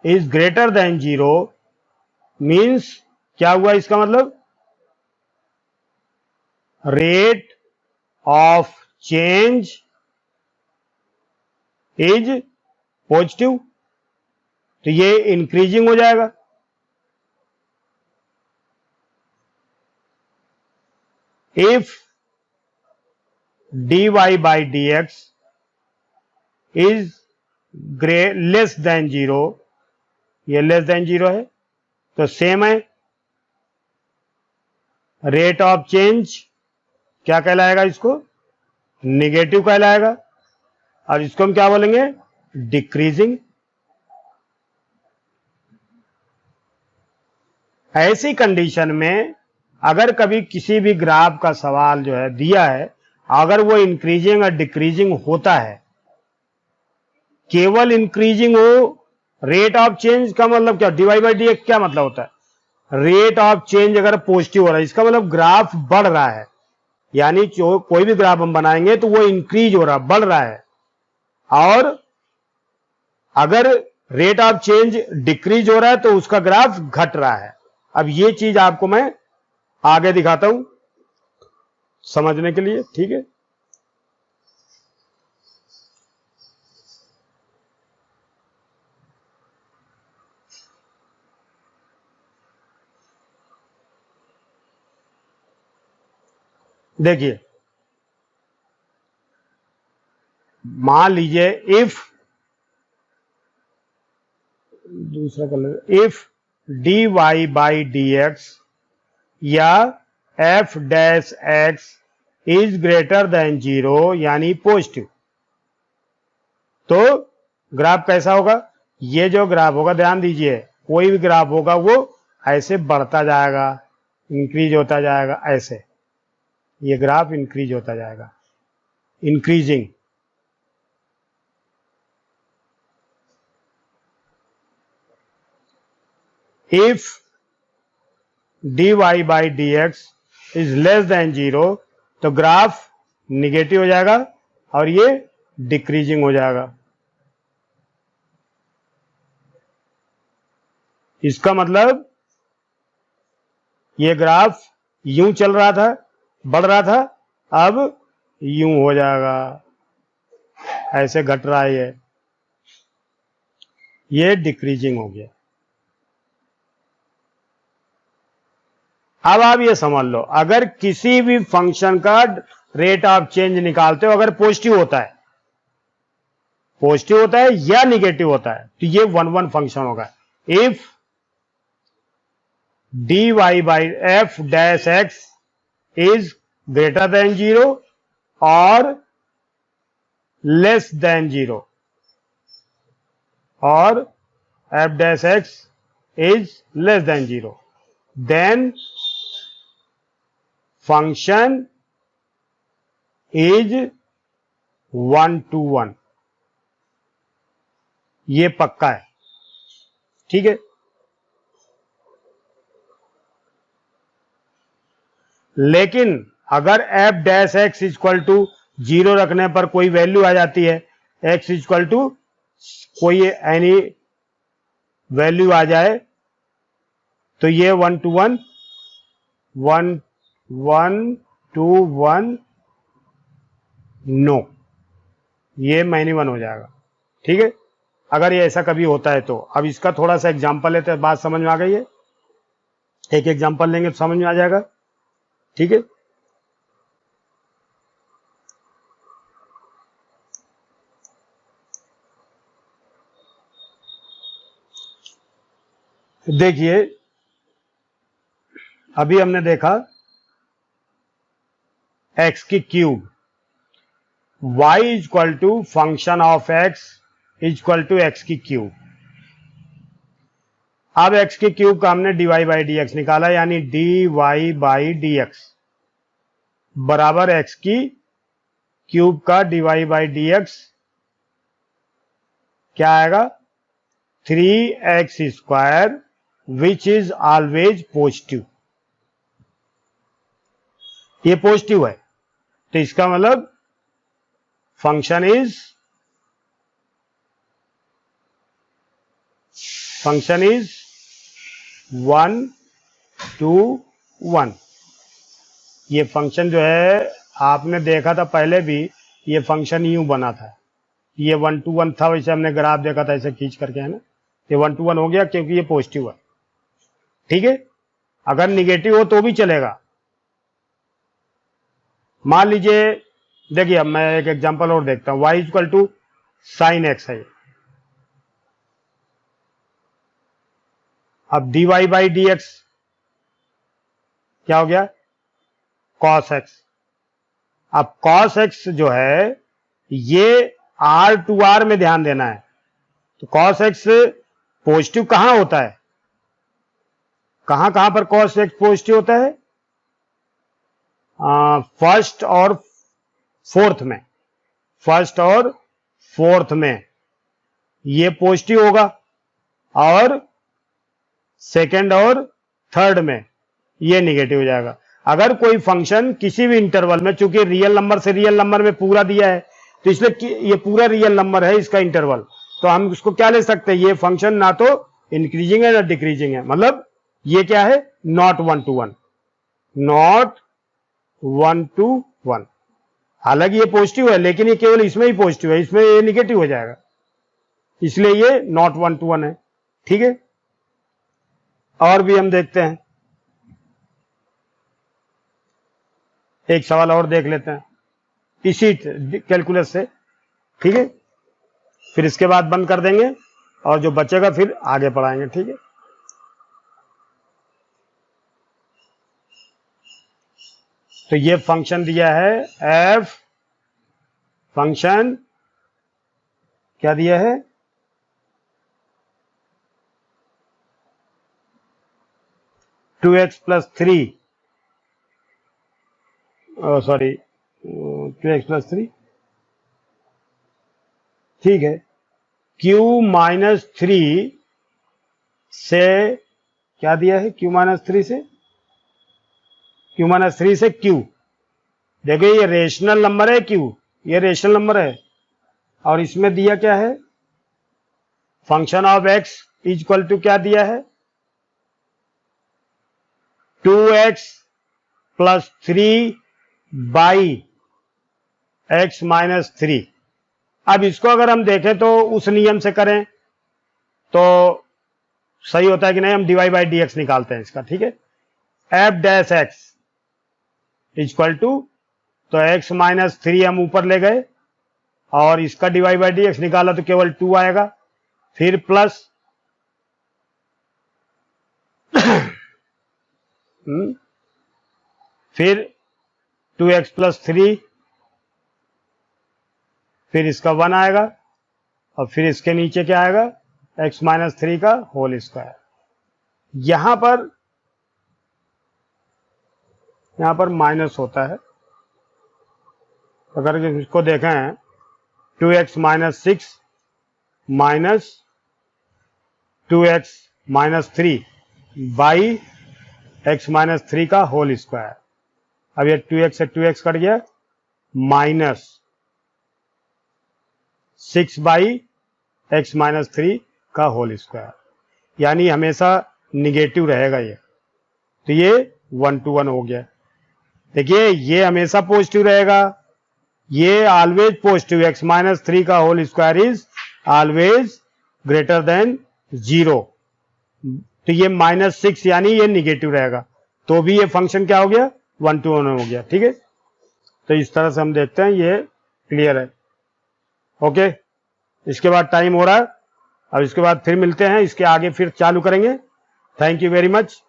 is greater than 0 means क्या हुआ, इसका मतलब rate of change is positive, तो ये इंक्रीजिंग हो जाएगा। If dy by dx is less than 0, ये लेस देन 0 है तो सेम है, रेट ऑफ चेंज क्या कहलाएगा, इसको निगेटिव कहलाएगा, और इसको हम क्या बोलेंगे, डिक्रीजिंग। ऐसी कंडीशन में अगर कभी किसी भी ग्राफ का सवाल जो है दिया है, अगर वो इंक्रीजिंग और डिक्रीजिंग होता है, केवल इंक्रीजिंग हो, रेट ऑफ चेंज का मतलब क्या, dy बाई dx क्या मतलब होता है, रेट ऑफ चेंज अगर पॉजिटिव हो रहा है इसका मतलब ग्राफ बढ़ रहा है, यानी जो कोई भी ग्राफ हम बनाएंगे तो वो इंक्रीज हो रहा, बढ़ रहा है। और अगर रेट ऑफ चेंज डिक्रीज हो रहा है तो उसका ग्राफ घट रहा है। अब ये चीज आपको मैं आगे दिखाता हूं समझने के लिए। ठीक है, देखिए मान लीजिए इफ, दूसरा colour, if dy by dx या f dash x is greater than 0 यानी पॉजिटिव, तो ग्राफ कैसा होगा, ये जो ग्राफ होगा, ध्यान दीजिए, कोई भी ग्राफ होगा वो ऐसे बढ़ता जाएगा, इंक्रीज होता जाएगा, ऐसे ये ग्राफ इंक्रीज होता जाएगा, increasing. If dy by d x is less than 0, तो ग्राफ निगेटिव हो जाएगा और ये डिक्रीजिंग हो जाएगा। इसका मतलब ये ग्राफ यूं चल रहा था, बढ़ रहा था, अब यूं हो जाएगा, ऐसे घट रहा है, ये डिक्रीजिंग हो गया। अब आप ये समझ लो, अगर किसी भी फंक्शन का रेट ऑफ चेंज निकालते हो, अगर पॉजिटिव होता है या निगेटिव होता है, तो ये 1-1 फंक्शन होगा। If dy by f dash x is greater than 0 और लेस देन 0 और f dash x is less than 0, then function is 1-1। ये पक्का है, ठीक है। लेकिन अगर f dash x equal to 0 रखने पर कोई वैल्यू आ जाती है, एक्स इक्वल टू कोई एनी वैल्यू आ जाए, तो ये 1-1 नो, ये -1 हो जाएगा, ठीक है। अगर ये ऐसा कभी होता है तो अब इसका थोड़ा सा एग्जांपल लेते हैं, बात समझ में आ गई है। एक एग्जांपल लेंगे तो समझ में आ जाएगा, ठीक है। देखिए, अभी हमने देखा x की cube, y equal to function of x equal to x की क्यूब। अब x की क्यूब का हमने dy बाई डी एक्स निकाला, यानी dy बाई डी एक्स बराबर x की क्यूब का dy बाई डी एक्स क्या आएगा, 3x square which is always positive. ये पॉजिटिव है, तो इसका मतलब फंक्शन इज 1-1। ये फंक्शन जो है आपने देखा था पहले भी, ये फंक्शन यूं बना था, ये 1-1 था, वैसे हमने ग्राफ देखा था ऐसे खींच करके, है ना। ये 1-1 हो गया क्योंकि ये पॉजिटिव है, ठीक है। अगर निगेटिव हो तो भी चलेगा। मान लीजिए, देखिए अब मैं एक एग्जांपल और देखता हूं, y equal to sine x है। अब dy बाई डी एक्स क्या हो गया, cos x। अब cos x जो है ये r टू r में ध्यान देना है, तो cos x पॉजिटिव कहां होता है, कहां पर cos x पॉजिटिव होता है, फर्स्ट और फोर्थ में ये पॉजिटिव होगा, और सेकंड और थर्ड में ये निगेटिव हो जाएगा। अगर कोई फंक्शन किसी भी इंटरवल में, चूंकि रियल नंबर से रियल नंबर में पूरा दिया है, तो इसलिए ये पूरा रियल नंबर है इसका इंटरवल, तो हम उसको क्या ले सकते हैं, ये फंक्शन ना तो इंक्रीजिंग है ना डिक्रीजिंग है, मतलब ये क्या है, नॉट 1-1, नॉट 1-1। हालांकि ये पॉजिटिव है, लेकिन ये केवल इसमें ही पॉजिटिव है, इसमें ये निगेटिव हो जाएगा, इसलिए ये नॉट 1-1 है, ठीक है। और भी हम देखते हैं, एक सवाल और देख लेते हैं इसी कैलकुलस से, ठीक है। फिर इसके बाद बंद कर देंगे और जो बचेगा फिर आगे पढ़ाएंगे, ठीक है। तो ये फंक्शन दिया है f, फंक्शन क्या दिया है, to x plus 3, sorry 2x+3, ठीक है। q-3 से क्या दिया है, q-3 से Q-3 से Q। देखिए ये रेशनल नंबर है Q, ये रेशनल नंबर है, और इसमें दिया क्या है, function of x is equal to क्या दिया है, 2x plus 3 by x minus 3। अब इसको अगर हम देखें तो उस नियम से करें तो सही होता है कि नहीं, हम dy बाई dx निकालते हैं इसका, ठीक है। f dash x equal to, तो x माइनस 3 हम ऊपर ले गए और इसका dy बाई dx निकाला तो केवल 2 आएगा, फिर प्लस फिर 2x प्लस 3, फिर इसका 1 आएगा, और फिर इसके नीचे क्या आएगा, x माइनस 3 का होल स्क्वायर। यहां पर माइनस होता है, अगर इसको देखें 2x minus 6 minus 2x minus 3 by x minus 3 का होल स्क्वायर। अब ये 2x से 2x कट गया, माइनस 6 बाई x माइनस 3 का होल स्क्वायर, यानी हमेशा निगेटिव रहेगा ये, तो ये 1 to 1 हो गया। देखिए ये हमेशा पॉजिटिव रहेगा, ये ऑलवेज पॉजिटिव, x माइनस 3 का whole square is always greater than 0, तो ये माइनस 6 यानी ये निगेटिव रहेगा, तो भी ये फंक्शन क्या हो गया, 1 to 1 हो गया, ठीक है। तो इस तरह से हम देखते हैं, ये क्लियर है। ओके, इसके बाद टाइम हो रहा है, अब इसके बाद फिर मिलते हैं, इसके आगे फिर चालू करेंगे। Thank you very much.